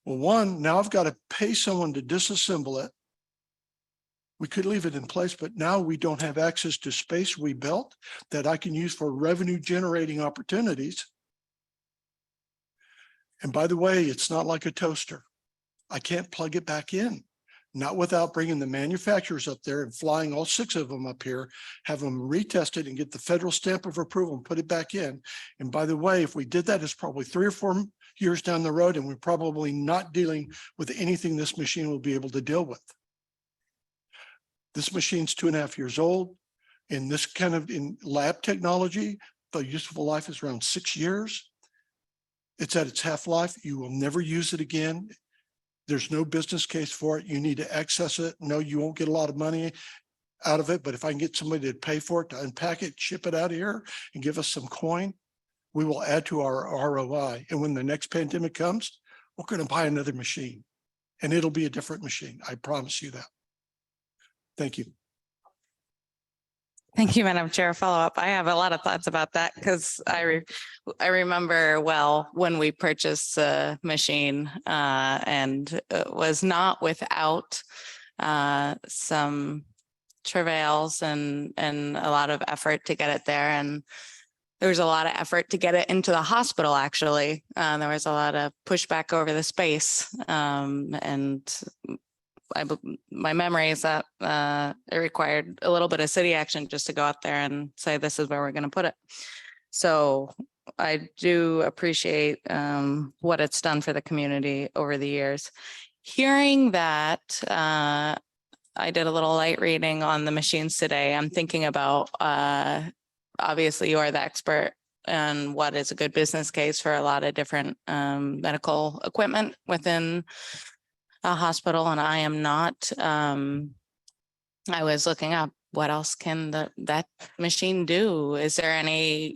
Well, one, now I've got to pay someone to disassemble it. We could leave it in place, but now we don't have access to space we built that I can use for revenue generating opportunities. And by the way, it's not like a toaster. I can't plug it back in. Not without bringing the manufacturers up there and flying all 6 of them up here, have them retested and get the federal stamp of approval and put it back in. And by the way, if we did that, it's probably 3 or 4 years down the road, and we're probably not dealing with anything this machine will be able to deal with. This machine's 2.5 years old. In this kind of in lab technology, the useful life is around 6 years. It's at its half-life. You will never use it again. There's no business case for it. You need to access it. No, you won't get a lot of money out of it, but if I can get somebody to pay for it, to unpack it, ship it out of here and give us some coin, we will add to our ROI. And when the next pandemic comes, we're going to buy another machine and it'll be a different machine. I promise you that. Thank you. Thank you, Madam Chair. Follow up. I have a lot of thoughts about that because I remember well when we purchased the machine and it was not without some travails and a lot of effort to get it there. And there was a lot of effort to get it into the hospital, actually. There was a lot of pushback over the space and my memory is that it required a little bit of city action just to go out there and say, this is where we're going to put it. So I do appreciate what it's done for the community over the years. Hearing that, I did a little light reading on the machines today. I'm thinking about, obviously you are the expert on what is a good business case for a lot of different medical equipment within a hospital, and I am not. I was looking up what else can that machine do? Is there any,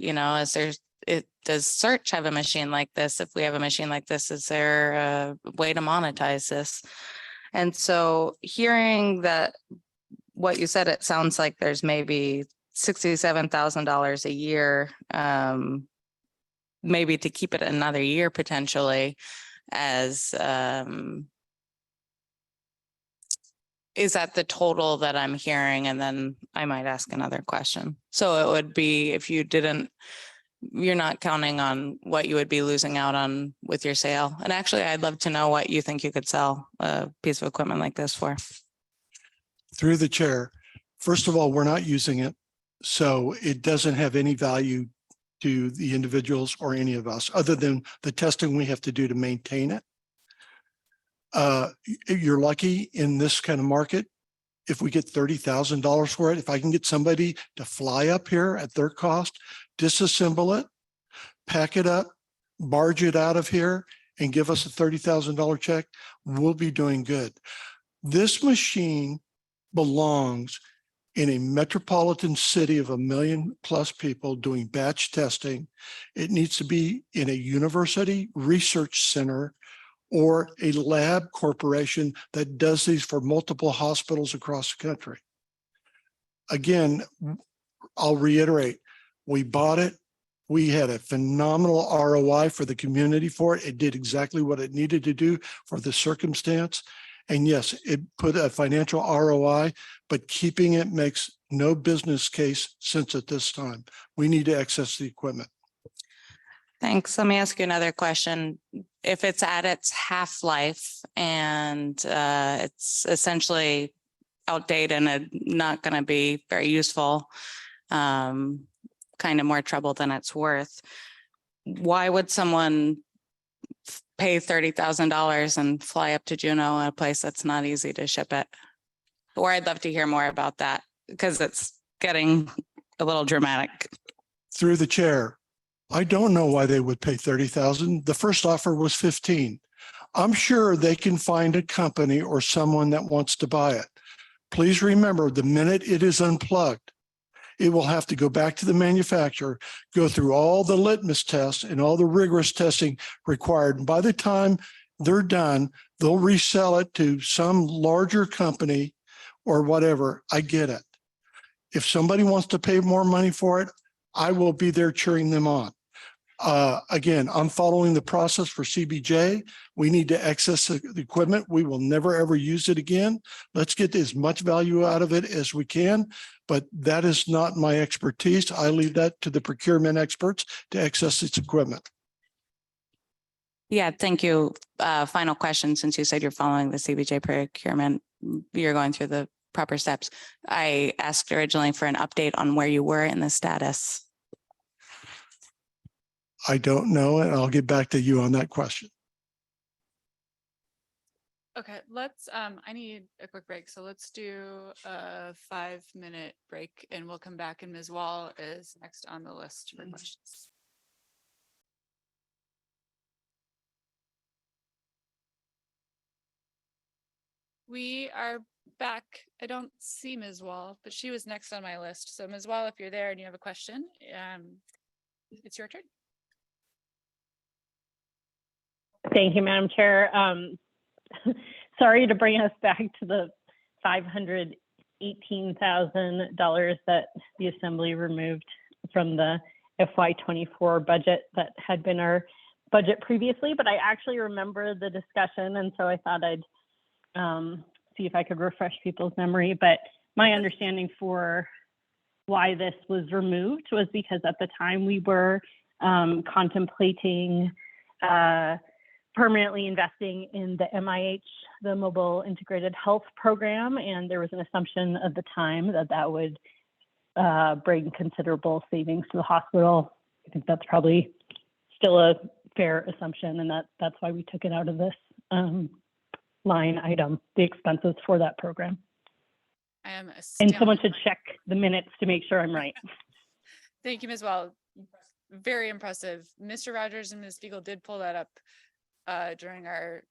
does Search have a machine like this? If we have a machine like this, is there a way to monetize this? And so hearing that what you said, it sounds like there's maybe $67,000 a year, maybe to keep it another year potentially as is that the total that I'm hearing? And then I might ask another question. So it would be if you're not counting on what you would be losing out on with your sale. And actually, I'd love to know what you think you could sell a piece of equipment like this for. Through the chair, first of all, we're not using it. So it doesn't have any value to the individuals or any of us other than the testing we have to do to maintain it. You're lucky in this kind of market. If we get $30,000 for it, if I can get somebody to fly up here at their cost, disassemble it, pack it up, barge it out of here and give us a $30,000 check, we'll be doing good. This machine belongs in a metropolitan city of 1 million+ people doing batch testing. It needs to be in a university research center or a lab corporation that does these for multiple hospitals across the country. Again, I'll reiterate, we bought it. We had a phenomenal ROI for the community for it. It did exactly what it needed to do for the circumstance. And yes, it put a financial ROI, but keeping it makes no business case sense at this time. We need to access the equipment. Thanks. Let me ask you another question. If it's at its half-life and it's essentially outdated and not going to be very useful, kind of more trouble than it's worth, why would someone pay $30,000 and fly up to Juneau, a place that's not easy to ship it? Or I'd love to hear more about that because it's getting a little dramatic. Through the chair, I don't know why they would pay $30,000. The first offer was 15. I'm sure they can find a company or someone that wants to buy it. Please remember, the minute it is unplugged, it will have to go back to the manufacturer, go through all the litmus tests and all the rigorous testing required. And by the time they're done, they'll resell it to some larger company or whatever. I get it. If somebody wants to pay more money for it, I will be there cheering them on. Again, I'm following the process for CBJ. We need to access the equipment. We will never, ever use it again. Let's get as much value out of it as we can, but that is not my expertise. I leave that to the procurement experts to access its equipment. Yeah, thank you. Final question, since you said you're following the CBJ procurement, you're going through the proper steps. I asked originally for an update on where you were in the status. I don't know, and I'll get back to you on that question. Okay, let's, I need a quick break, so let's do a 5-minute break and we'll come back and Ms. Wall is next on the list for questions. We are back. I don't see Ms. Wall, but she was next on my list. So Ms. Wall, if you're there and you have a question, it's your turn. Thank you, Madam Chair. Sorry to bring us back to the $518,000 that the Assembly removed from the FY24 budget that had been our budget previously, but I actually remember the discussion, and so I thought I'd see if I could refresh people's memory. But my understanding for why this was removed was because at the time we were contemplating permanently investing in the MIH, the Mobile Integrated Health Program, and there was an assumption at the time that that would bring considerable savings to the hospital. I think that's probably still a fair assumption, and that's why we took it out of this line item, the expenses for that program. I am And someone astounded should by- check the minutes to make sure I'm right. Thank you, Ms. Wall. Very impressive. Mr. Rogers and Ms. Spiegel did pull that up during our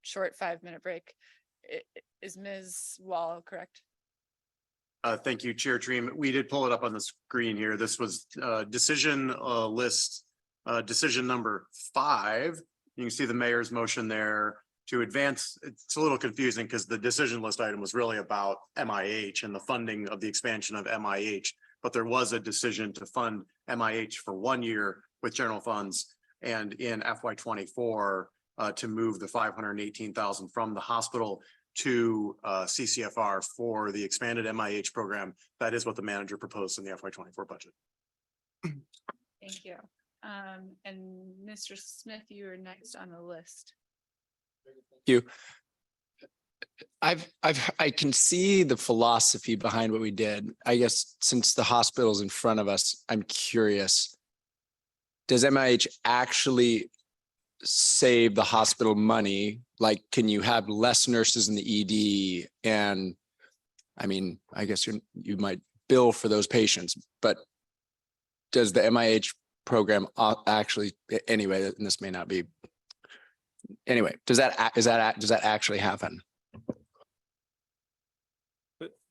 short 5-minute break. Is Ms. Wall correct? Thank you, Chair Treem. We did pull it up on the screen here. This was decision list, decision number 5. You can see the mayor's motion there to advance. It's a little confusing because the decision list item was really about MIH and the funding of the expansion of MIH. But there was a decision to fund MIH for 1 year with general funds, and in FY24 to move the $518,000 from the hospital to CCFR for the expanded MIH program. That is what the manager proposed in the FY24 budget. Thank you. And Mr. Smith, you are next on the list. You. I can see the philosophy behind what we did. I guess since the hospital's in front of us, I'm curious. Does MIH actually save the hospital money? Like, can you have less nurses in the ED? And I mean, I guess you might bill for those patients, but does the MIH program actually, anyway, and this may not be, anyway, does that actually happen?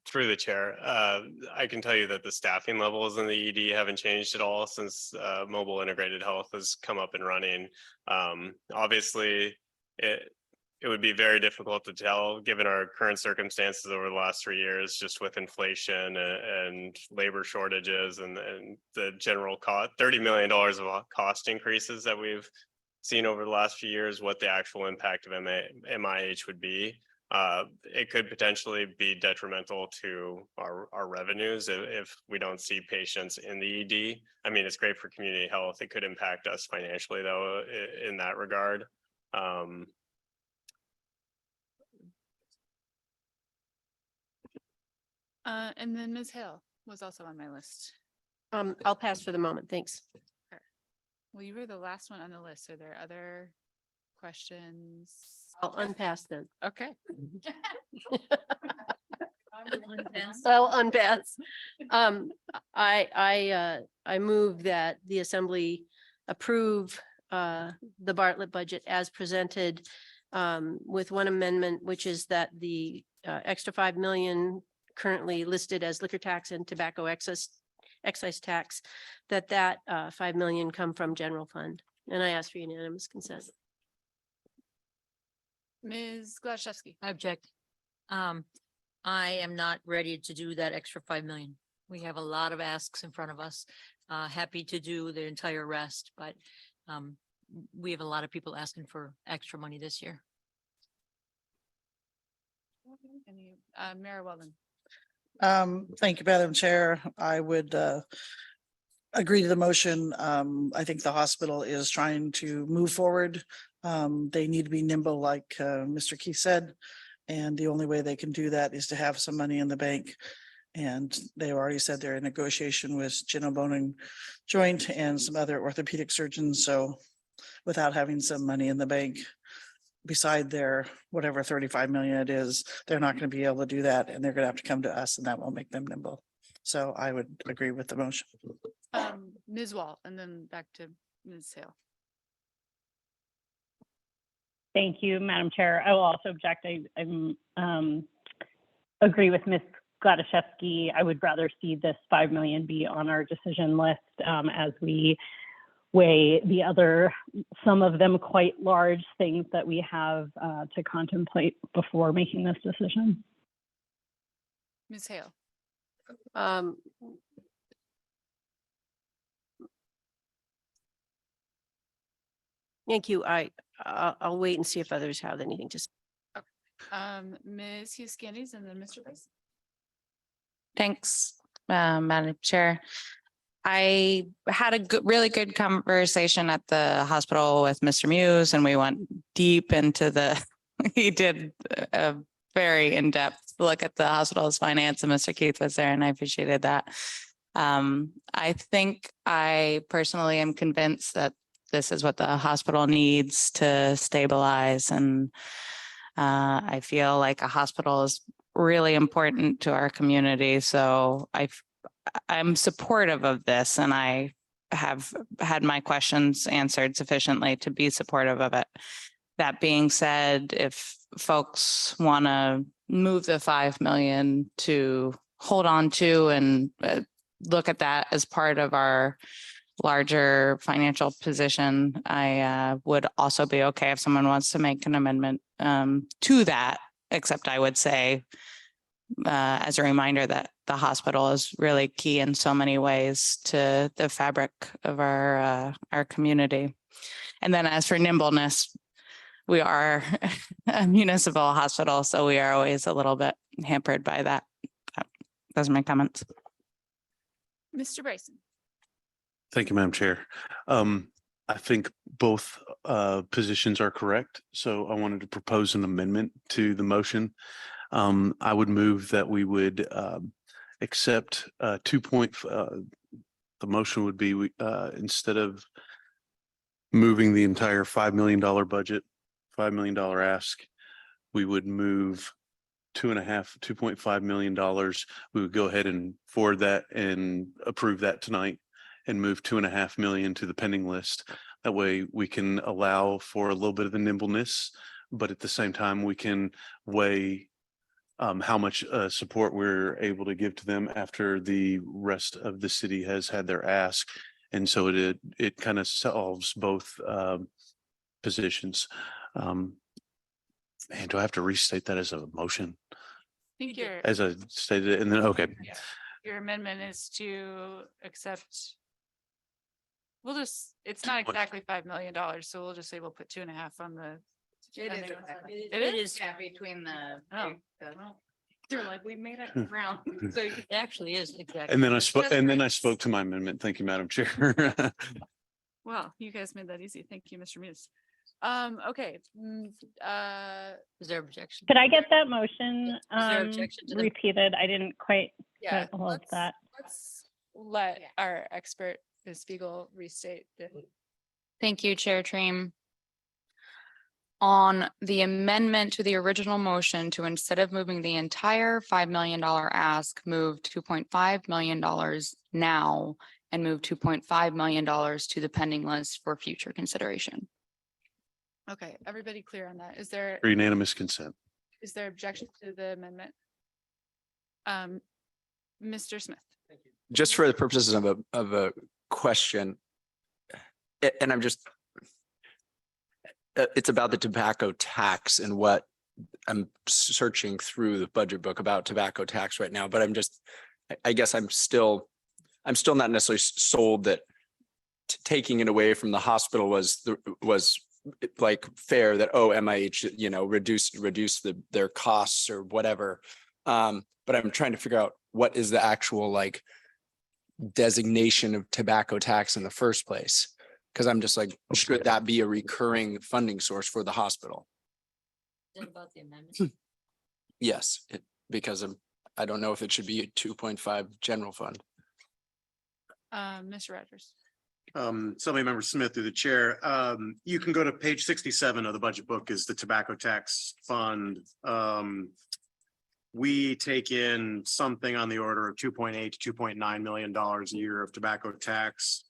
Through the chair, I can tell you that the staffing levels in the ED haven't changed at all since Mobile Integrated Health has come up and running. Obviously, it would be very difficult to tell given our current circumstances over the last 3 years, just with inflation and labor shortages and the general cost, $30 million of cost increases that we've seen over the last few years, what the actual impact of MIH would be. It could potentially be detrimental to our revenues if we don't see patients in the ED. I mean, it's great for community health. It could impact us financially though, in that regard. And then Ms. Hale was also on my list. I'll pass for the moment. Thanks. Well, you were the last one on the list. Are there other questions? I'll unpass then. Okay. I'll unpass. I move that the Assembly approve the Bartlett budget as presented with one amendment, which is that the extra 5 million currently listed as liquor tax and tobacco excise tax, that 5 million come from general fund. And I ask for unanimous consent. Ms. Gladszewski. I object. I am not ready to do that extra 5 million. We have a lot of asks in front of us. Happy to do the entire rest, but we have a lot of people asking for extra money this year. Mayor Weldon. Thank you, Madam Chair. I would agree to the motion. I think the hospital is trying to move forward They need to be nimble, like Mr. Keith said. And the only way they can do that is to have some money in the bank. And they already said they're in negotiation with General Bone and Joint and some other orthopedic surgeons. So without having some money in the bank beside their whatever 35 million it is, they're not going to be able to do that. And they're going to have to come to us, and that will make them nimble. So I would agree with the motion. Ms. Wall, and then back to Ms. Hale. Thank you, Madam Chair. I will also object. I'm agree with Ms. Gladaszewski. I would rather see this 5 million be on our decision list as we weigh the other, some of them quite large things that we have to contemplate before making this decision. Ms. Hale. Thank you. I'll wait and see if others have anything to say. Ms. Hughes Candies and then Mr. Price. Thanks, Madam Chair. I had a really good conversation at the hospital with Mr. Muse, and we went deep into he did a very in-depth look at the hospital's finance, and Mr. Keith was there, and I appreciated that. I think I personally am convinced that this is what the hospital needs to stabilize, and I feel like a hospital is really important to our community. So I'm supportive of this, and I have had my questions answered sufficiently to be supportive of it. That being said, if folks want to move the 5 million to hold on to and look at that as part of our larger financial position, I would also be okay if someone wants to make an amendment to that, except I would say as a reminder that the hospital is really key in so many ways to the fabric of our community. And then as for nimbleness, we are a municipal hospital, so we are always a little bit hampered by that. Those are my comments. Mr. Bryson. Thank you, Madam Chair. I think both positions are correct. So I wanted to propose an amendment to the motion. I would move that we would accept the motion would be instead of moving the entire $5 million budget, $5 million ask, we would move $2.5 million. We would go ahead and forward that and approve that tonight and move 2.5 million to the pending list. That way we can allow for a little bit of the nimbleness, but at the same time, we can weigh how much support we're able to give to them after the rest of the city has had their ask. And so it kind of solves both positions. Man, do I have to restate that as a motion? I think your As I stated it, and then, okay. your amendment is to accept. It's not exactly $5 million, so we'll just say we'll put 2.5 on the. It is? Yeah, between the. Oh. They're like, we made it round. So It actually is exactly. And then I spoke to my amendment. Thank you, Madam Chair. wow, you guys made that easy. Thank you, Mr. Muse. Okay. Is there objection? Could I get that motion there objection to the- repeated? I didn't quite Yeah, get all of that. let's let our expert, Ms. Spiegel, restate it. Thank you, Chair Treem. On the amendment to the original motion to, instead of moving the entire $5 million ask, move $2.5 million now and move $2.5 million to the pending list for future consideration. Okay, everybody clear on that? Is there Unanimous consent. objection to the amendment? Mr. Smith. Just for the purposes of a question, and I'm just, it's about the tobacco tax and what I'm searching through the budget book about tobacco tax right now, but I guess I'm still not necessarily sold that taking it away from the hospital was like fair, that, oh, MIH, reduce their costs or whatever. But I'm trying to figure out what is the actual designation of tobacco tax in the first place. Because I'm just like, should that be a recurring funding source for the hospital? About the amendment? Yes, because I don't know if it should be a 2.5 general fund. Mr. Rogers. Member Smith through the chair, you can go to page 67 of the budget book is the tobacco tax fund. We take in something on the order of 2.8 to $2.9 million a year of tobacco tax.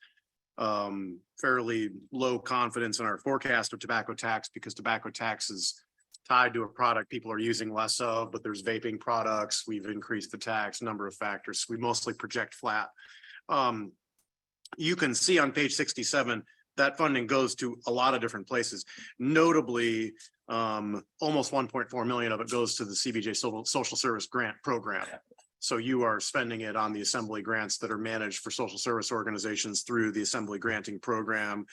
Fairly low confidence in our forecast of tobacco tax because tobacco tax is tied to a product people are using less of, but there's vaping products. We've increased the tax, number of factors. We mostly project flat. You can see on page 67, that funding goes to a lot of different places. Notably, almost 1.4 million of it goes to the CBJ Social Service Grant Program. So you are spending it on the assembly grants that are managed for social service organizations through the assembly granting program.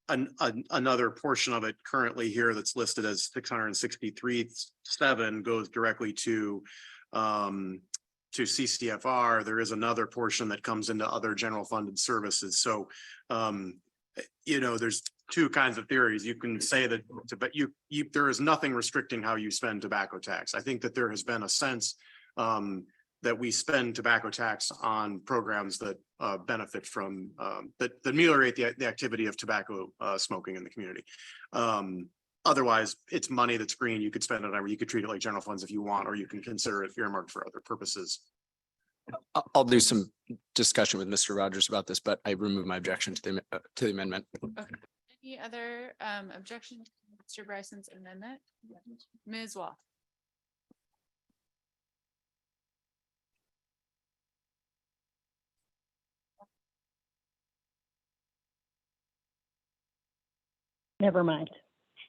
Another portion of it currently here that's listed as 663.7 goes directly to CCFR. There is another portion that comes into other general funded services. So, there's two kinds of theories. You can say that, but there is nothing restricting how you spend tobacco tax. I think that there has been a sense that we spend tobacco tax on programs that benefit from that ameliorate the activity of tobacco smoking in the community. Otherwise, it's money that's green. You could spend it on, you could treat it like general funds if you want, or you can consider it earmarked for other purposes. I'll do some discussion with Mr. Rogers about this, but I remove my objection to the amendment. Okay. Any other objection to Mr. Bryson's amendment? Ms. Wall. Never mind.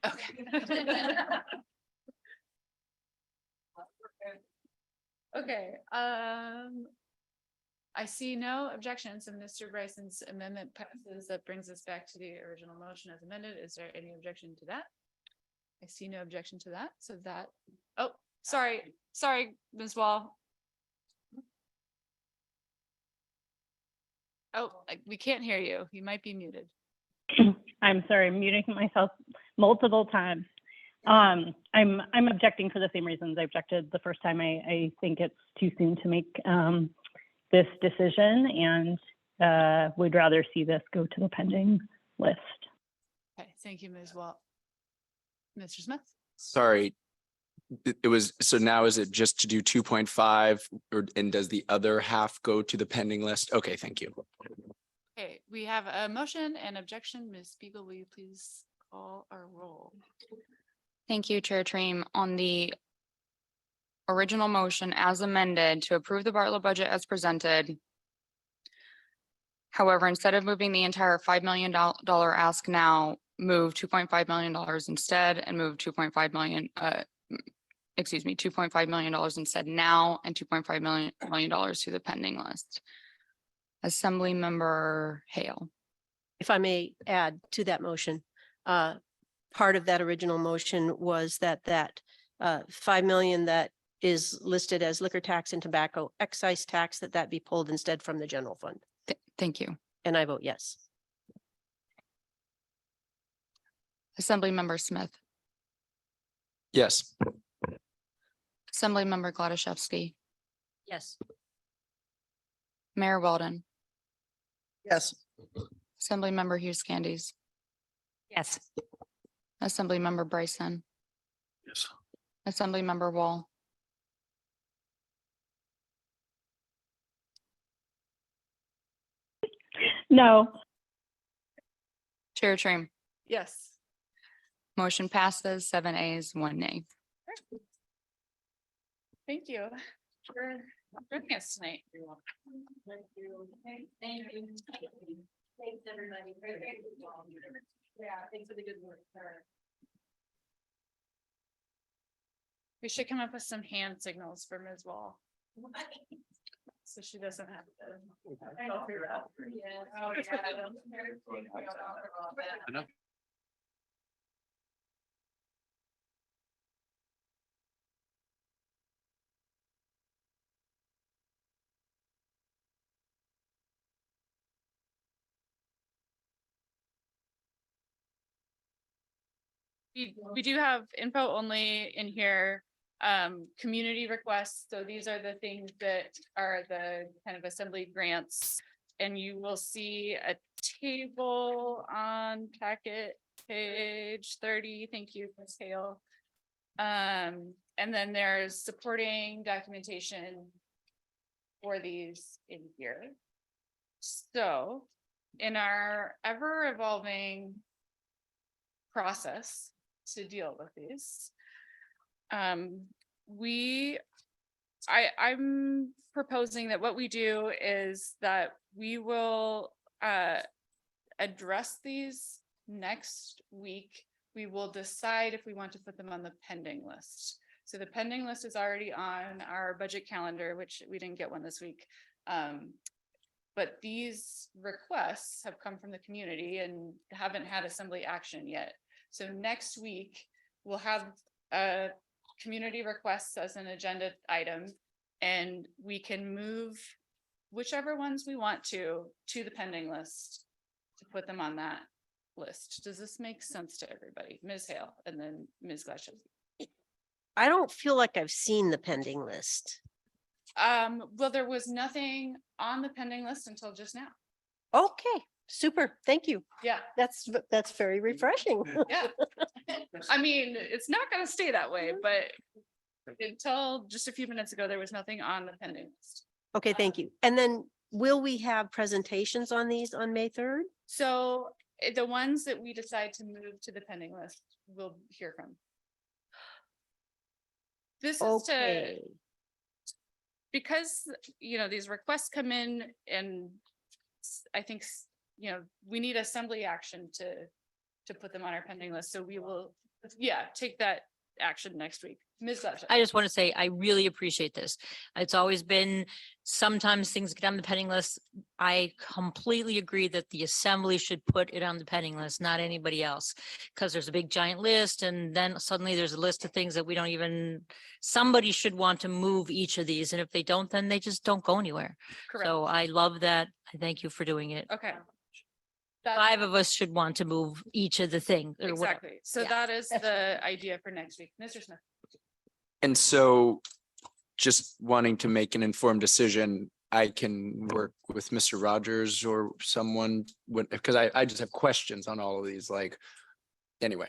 Okay. Okay, I see no objections and Mr. Bryson's amendment passes. That brings us back to the original motion as amended. Is there any objection to that? I see no objection to that, so that, oh, sorry, Ms. Wall. Oh, we can't hear you. You might be muted. I'm sorry, I'm muting myself multiple times. I'm objecting for the same reasons I objected the first time. I think it's too soon to make this decision and would rather see this go to the pending list. Okay, thank you, Ms. Wall. Mr. Smith? Sorry. It was, so now is it just to do 2.5 and does the other half go to the pending list? Okay, thank you. Okay, we have a motion and objection. Ms. Spiegel, will you please call our roll? Thank you, Chair Treem. On the original motion as amended to approve the Bartlett budget as presented. However, instead of moving the entire $5 million ask now, move $2.5 million instead and move $2.5 million instead now and $2.5 million to the pending list. Assembly Member Hale. If I may add to that motion, part of that original motion was that 5 million that is listed as liquor tax and tobacco excise tax, that be pulled instead from the general fund. Thank you. And I vote yes. Assembly Member Smith. Yes. Assembly Member Gladishevsky. Yes. Mayor Weldon. Yes. Assembly Member Hughes Candies. Yes. Assembly Member Bryson. Yes. Assembly Member Wall. No. Chair Treem. Yes. Motion passes 7 ayes, 1 nay. Thank you for joining us tonight. Thank you. Thanks, everybody. Yeah, thanks for the good work. We should come up with some hand signals for Ms. Wall. So she doesn't have to. Oh, yeah. we do have info only in here, community requests. So these are the things that are the kind of assembly grants. And you will see a table on packet page 30. Thank you, Ms. Hale. And then there's supporting documentation for these in here. So in our ever evolving process to deal with these, I'm proposing that what we do is that we will address these next week. We will decide if we want to put them on the pending list. So the pending list is already on our budget calendar, which we didn't get one this week. But these requests have come from the community and haven't had assembly action yet. So next week, we'll have community requests as an agenda item, and we can move whichever ones we want to the pending list to put them on that list. Does this make sense to everybody? Ms. Hale and then Ms. Gresham. I don't feel like I've seen the pending list. Well, there was nothing on the pending list until just now. Okay, super. Thank you. Yeah, That's very refreshing. yeah. I mean, it's not gonna stay that way, but until just a few minutes ago, there was nothing on the pending list. Okay, thank you. And then will we have presentations on these on May 3rd? So the ones that we decide to move to the pending list, we'll hear from. This is to, Okay. because, these requests come in and I think, we need assembly action to put them on our pending list. So we will, take that action next week. Ms. Glasgow. I just want to say, I really appreciate this. It's always been, sometimes things get on the pending list. I completely agree that the assembly should put it on the pending list, not anybody else. Because there's a big giant list and then suddenly there's a list of things that we don't even, somebody should want to move each of these. And if they don't, then they just don't go anywhere. Correct. So I love that. I thank you for doing it. Okay. 5 of us should want to move each of the thing. Or whatever. Exactly. So Yeah. that is the idea for next week. Mr. Smith. And so just wanting to make an informed decision, I can work with Mr. Rogers or someone because I just have questions on all of these, like, anyway.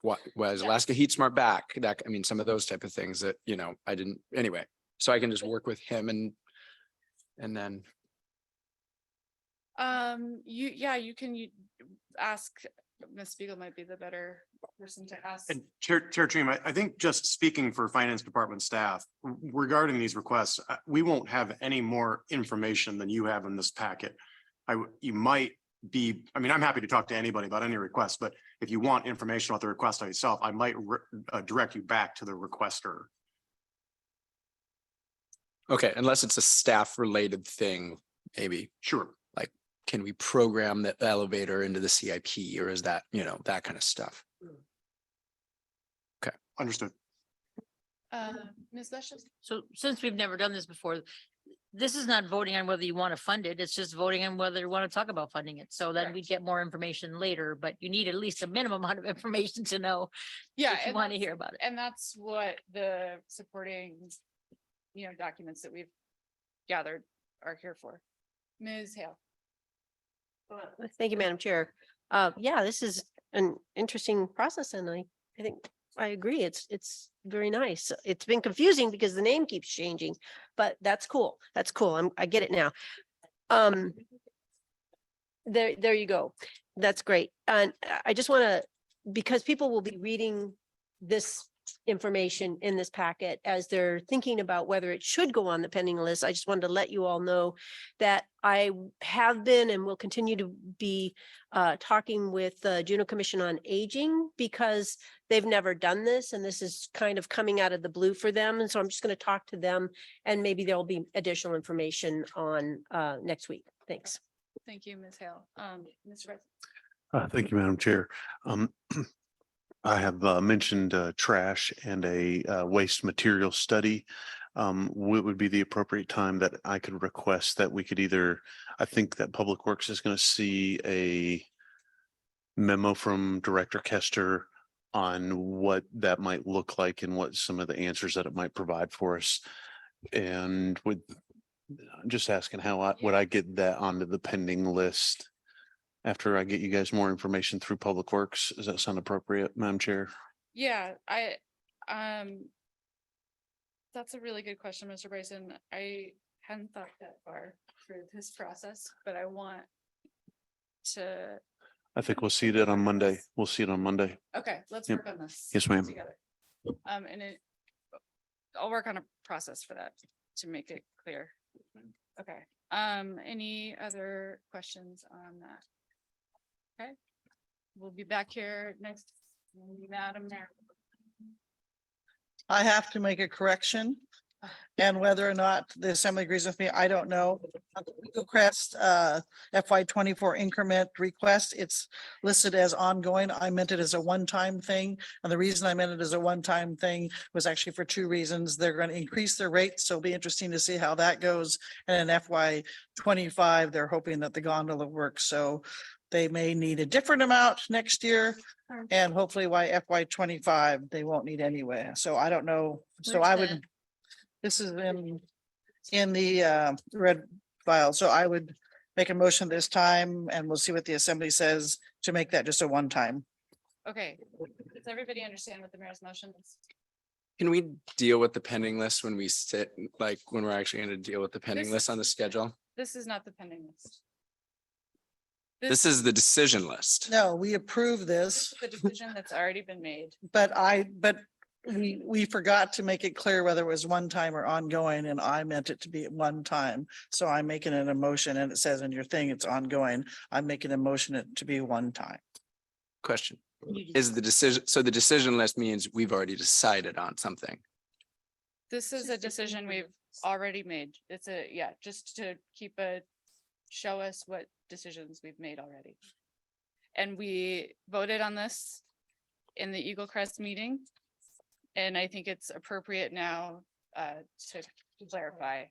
What was Alaska Heat Smart back? That, I mean, some of those type of things that, I didn't, anyway, so I can just work with him and then. You can ask, Ms. Spiegel might be the better person to ask. And Chair Dream, I think just speaking for Finance Department staff regarding these requests, we won't have any more information than you have in this packet. You might be, I'm happy to talk to anybody about any request, but if you want information about the request itself, I might direct you back to the requester. Okay, unless it's a staff related thing, maybe. Sure. Like, can we program the elevator into the CIP or is that, that kind of stuff? Okay, understood. Ms. Luscious? So since we've never done this before, this is not voting on whether you want to fund it. It's just voting on whether you want to talk about funding it. So then we get more information later, but you need at least a minimum amount of information to know. Yeah. if you and want to that's- hear about it. And that's what the supporting, documents that we've gathered are here for. Ms. Hale. Thank you, Madam Chair. This is an interesting process and I think I agree. It's very nice. It's been confusing because the name keeps changing, but that's cool. That's cool. I get it now. There you go. That's great. And I just want to, because people will be reading this information in this packet as they're thinking about whether it should go on the pending list. I just wanted to let you all know that I have been and will continue to be talking with the Juneau Commission on Aging because they've never done this and this is kind of coming out of the blue for them. And so I'm just going to talk to them and maybe there'll be additional information on next week. Thanks. Thank you, Ms. Hale. Mr. Rice. Thank you, Madam Chair. I have mentioned trash and a waste material study. What would be the appropriate time that I could request that we could either, I think that Public Works is going to see a memo from Director Kester on what that might look like and what some of the answers that it might provide for us. And I'm just asking would I get that onto the pending list after I get you guys more information through Public Works? Does that sound appropriate, Madam Chair? Yeah, that's a really good question, Mr. Bryson. I hadn't thought that far through this process, but I want to, I think we'll see that on Monday. We'll see it on Monday. okay, let's Yep. work on this. Yes, ma'am. together. I'll work on a process for that to make it clear. Okay, any other questions on that? Okay, we'll be back here next, Madam Mayor. I have to make a correction. And whether or not the assembly agrees with me, I don't know. Eagle Crest FY 24 increment request, it's listed as ongoing. I meant it as a one-time thing. And the reason I meant it as a one-time thing was actually for two reasons. They're going to increase their rates, so it'll be interesting to see how that goes. And in FY 25, they're hoping that the gondola works. So they may need a different amount next year. And hopefully by FY 25, they won't need anyway. So I don't know. So Where's I that? would. This is in the red file, so I would make a motion this time and we'll see what the assembly says to make that just a one time. Okay, does everybody understand what the mayor's motion is? Can we deal with the pending list when we sit, like when we're actually going to deal with the pending This list on the schedule? This is not the pending list. This is the decision list. No, we approve this, The decision that's already been made. but we forgot to make it clear whether it was one time or ongoing, and I meant it to be at one time. So I'm making an emotion, and it says in your thing it's ongoing. I'm making a motion it to be one time. Question. Is the decision, so the decision list means we've already decided on something. This is a decision we've already made. It's just to show us what decisions we've made already. And we voted on this in the Eagle Crest meeting. And I think it's appropriate now to clarify.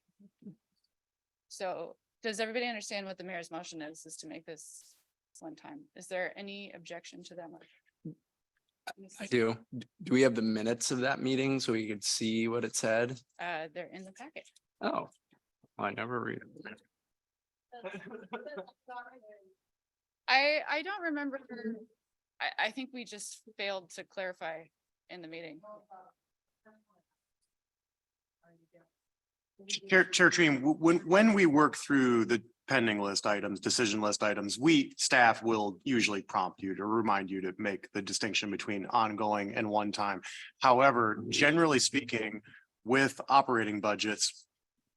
So does everybody understand what the mayor's motion is to make this one time? Is there any objection to that motion? I do. Do we have the minutes of that meeting so we could see what it said? They're in the packet. Oh, I never read it. I don't remember. I think we just failed to clarify in the meeting. Chair Trine, when we work through the pending list items, decision list items, staff will usually prompt you to remind you to make the distinction between ongoing and one time. However, generally speaking, with operating budgets,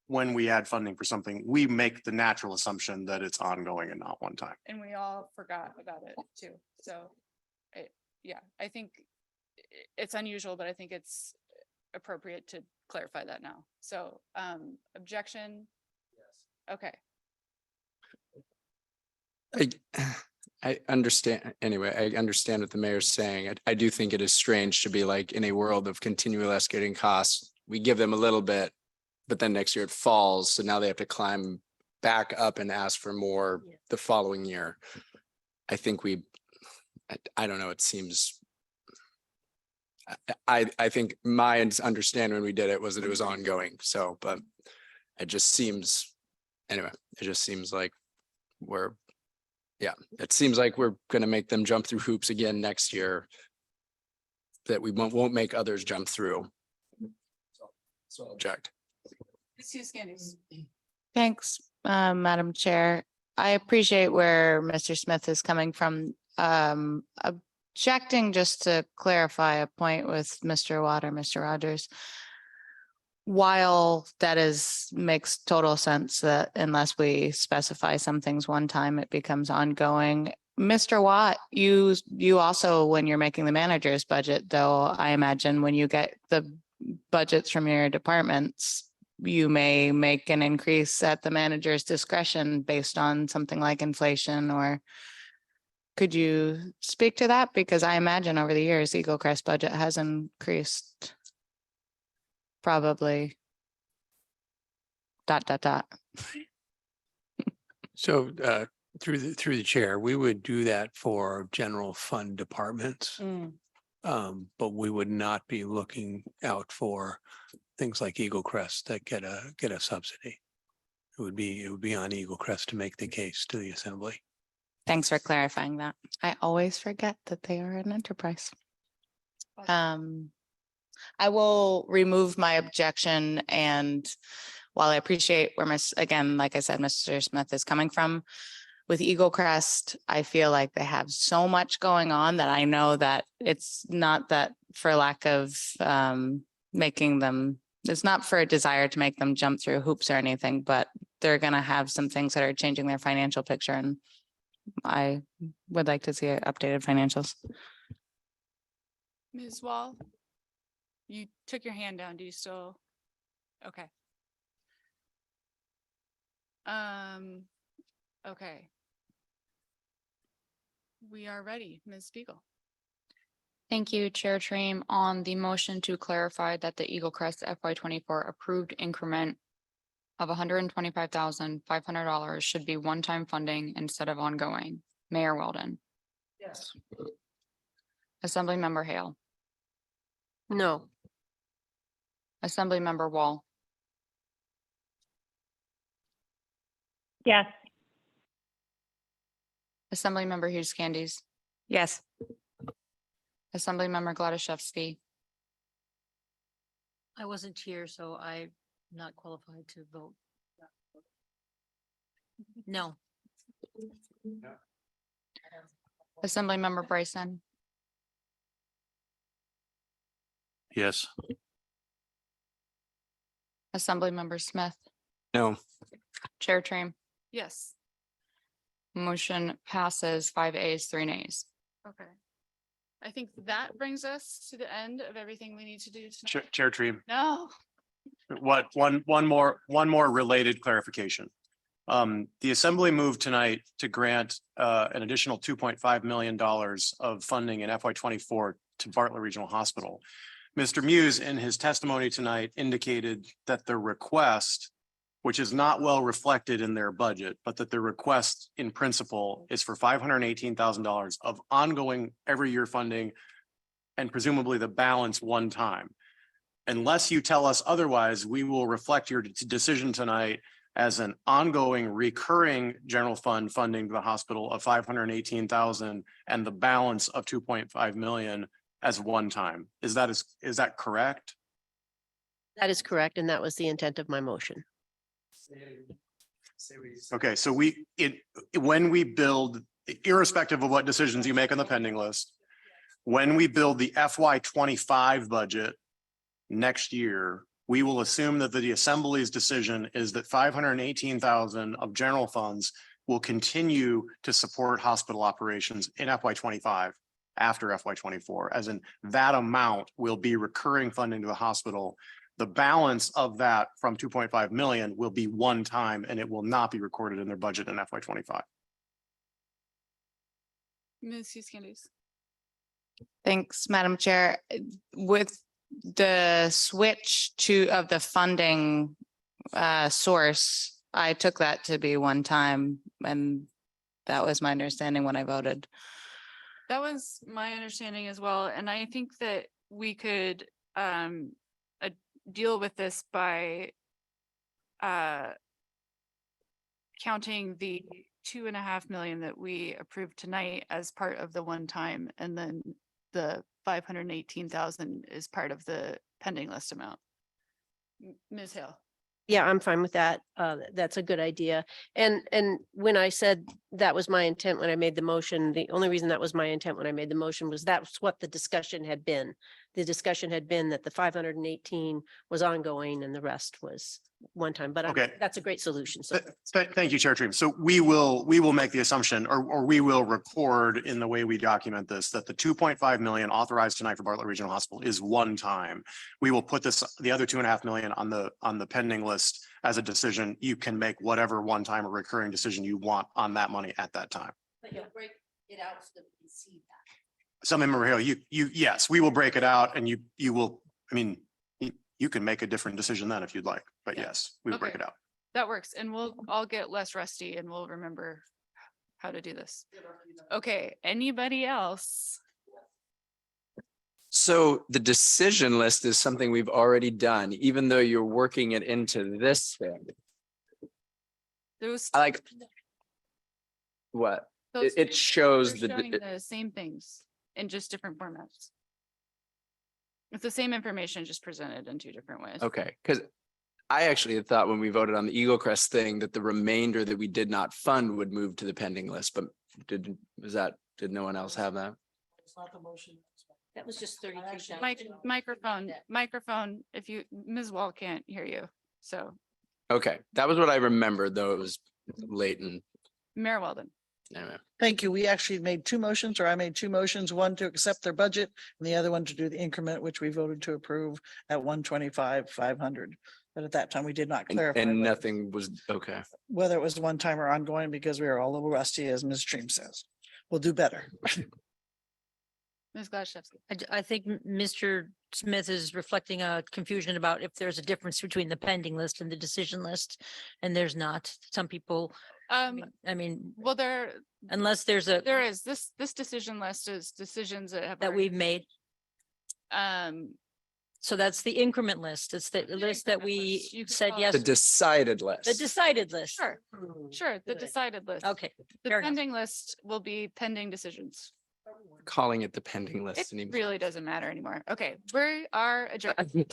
when we add funding for something, we make the natural assumption that it's ongoing and not one time. And we all forgot about it too. So, I think it's unusual, but I think it's appropriate to clarify that now. So, objection? Yes. Okay. I understand, anyway, I understand what the mayor's saying. I do think it is strange to be like in a world of continual escalating costs, we give them a little bit, but then next year it falls. So now they have to climb back up and ask for more the following year. I think I don't know, it seems. I think my understanding when we did it was that it was ongoing. So, but it just seems, anyway, it just seems like it seems like we're going to make them jump through hoops again next year that we won't make others jump through. So I'll object. Thanks, Madam Chair. I appreciate where Mr. Smith is coming from. Objecting just to clarify a point with Mr. Mr. Rogers. While that makes total sense that unless we specify some things one time, it becomes ongoing. Mr. Watt, you also, when you're making the manager's budget, though, I imagine when you get the budgets from your departments, you may make an increase at the manager's discretion based on something like inflation, or could you speak to that? Because I imagine over the years, Eagle Crest budget has increased probably ... So through the chair, we would do that for general fund departments. But we would not be looking out for things like Eagle Crest that get a subsidy. It would be on Eagle Crest to make the case to the assembly. Thanks for clarifying that. I always forget that they are an enterprise. I will remove my objection, and while I appreciate where again, like I said, Mr. Smith is coming from, with Eagle Crest, I feel like they have so much going on that I know that it's not that for lack of making them, it's not for a desire to make them jump through hoops or anything, but they're gonna have some things that are changing their financial picture, and I would like to see updated financials. Ms. Wall? You took your hand down. Do you still? Okay. Okay. We are ready. Ms. Spiegel. Thank you, Chair Treem. On the motion to clarify that the Eagle Crest FY 24 approved increment of $125,500 should be one-time funding instead of ongoing. Mayor Weldon. Yes. Assemblymember Hale. No. Assemblymember Wall. Yes. Assemblymember Hughes Candies. Yes. Assemblymember Gladysevsky. I wasn't here, so I'm not qualified to vote. No. Assemblymember Bryson. Yes. Assemblymember Smith. No. Chair Treem. Yes. Motion passes 5 ayes, 3 nays. Okay. I think that brings us to the end of everything we need to do tonight. Chair Tree, No. one more related clarification. The assembly moved tonight to grant an additional $2.5 million of funding in FY 24 to Bartlett Regional Hospital. Mr. Muse, in his testimony tonight, indicated that the request, which is not well reflected in their budget, but that the request in principle is for $518,000 of ongoing every year funding and presumably the balance one time. Unless you tell us otherwise, we will reflect your decision tonight as an ongoing recurring general fund funding to the hospital of $518,000 and the balance of $2.5 million as one time. Is that correct? That is correct. And that was the intent of my motion. Okay, so when we build, irrespective of what decisions you make on the pending list, when we build the FY 25 budget next year, we will assume that the assembly's decision is that 518,000 of general funds will continue to support hospital operations in FY 25 after FY 24, as in that amount will be recurring funding to the hospital. The balance of that from 2.5 million will be one time and it will not be recorded in their budget in FY 25. Ms. Hughes Candies. Thanks, Madam Chair. With the switch of the funding source, I took that to be one time, and that was my understanding when I voted. That was my understanding as well. And I think that we could deal with this by counting the 2.5 million that we approved tonight as part of the one time, and then the 518,000 is part of the pending list amount. Ms. Hale. Yeah, I'm fine with that. That's a good idea. And when I said that was my intent when I made the motion, the only reason that was my intent when I made the motion was that's what the discussion had been. The discussion had been that the 518 was ongoing and the rest was one time, but Okay. that's a great solution. So Thank you, Chair Treem. So we will make the assumption, or we will record in the way we document this, that the 2.5 million authorized tonight for Bartlett Regional Hospital is one time. We will put the other 2.5 million on the pending list as a decision. You can make whatever one time or recurring decision you want on that money at that time. But you'll break it out so that we can see that. Assemblymember Hale, yes, we will break it out and you will, I mean, you can make a different decision then if you'd like, but yes, we will break Okay. it out. That works. And we'll all get less rusty and we'll remember how to do this. Okay, anybody else? So the decision list is something we've already done, even though you're working it into this thing. Those. I like. What? those it two shows are the showing d- The same things in just different formats. It's the same information, just presented in two different ways. Okay, because I actually had thought when we voted on the Eagle Crest thing that the remainder that we did not fund would move to the pending list, but did no one else have that? It's not the motion. That was just 32. Microphone, if you, Ms. Wall can't hear you, so Okay, that was what I remembered, though it was late and Mayor Weldon. anyway. Thank you. We actually made two motions, or I made two motions, one to accept their budget and the other one to do the increment, which we voted to approve at 125,500. But at that time, we did not clarify And whether- nothing was, okay. whether it was one time or ongoing because we are all a little rusty, as Ms. Stream says. We'll do better. Ms. Gladstevsky. I think Mr. Smith is reflecting a confusion about if there's a difference between the pending list and the decision list. And there's not. Some people, I mean, Well, unless there's a, there is, this decision list is decisions that have. that already- we've made. So that's the increment list. It's the list that we You could said call it yes. The decided The list. decided list. Sure, the decided list. Okay. The fair enough. pending list will be pending decisions. Calling it the pending It list. anymore. really doesn't matter anymore. Okay, we are adjourned.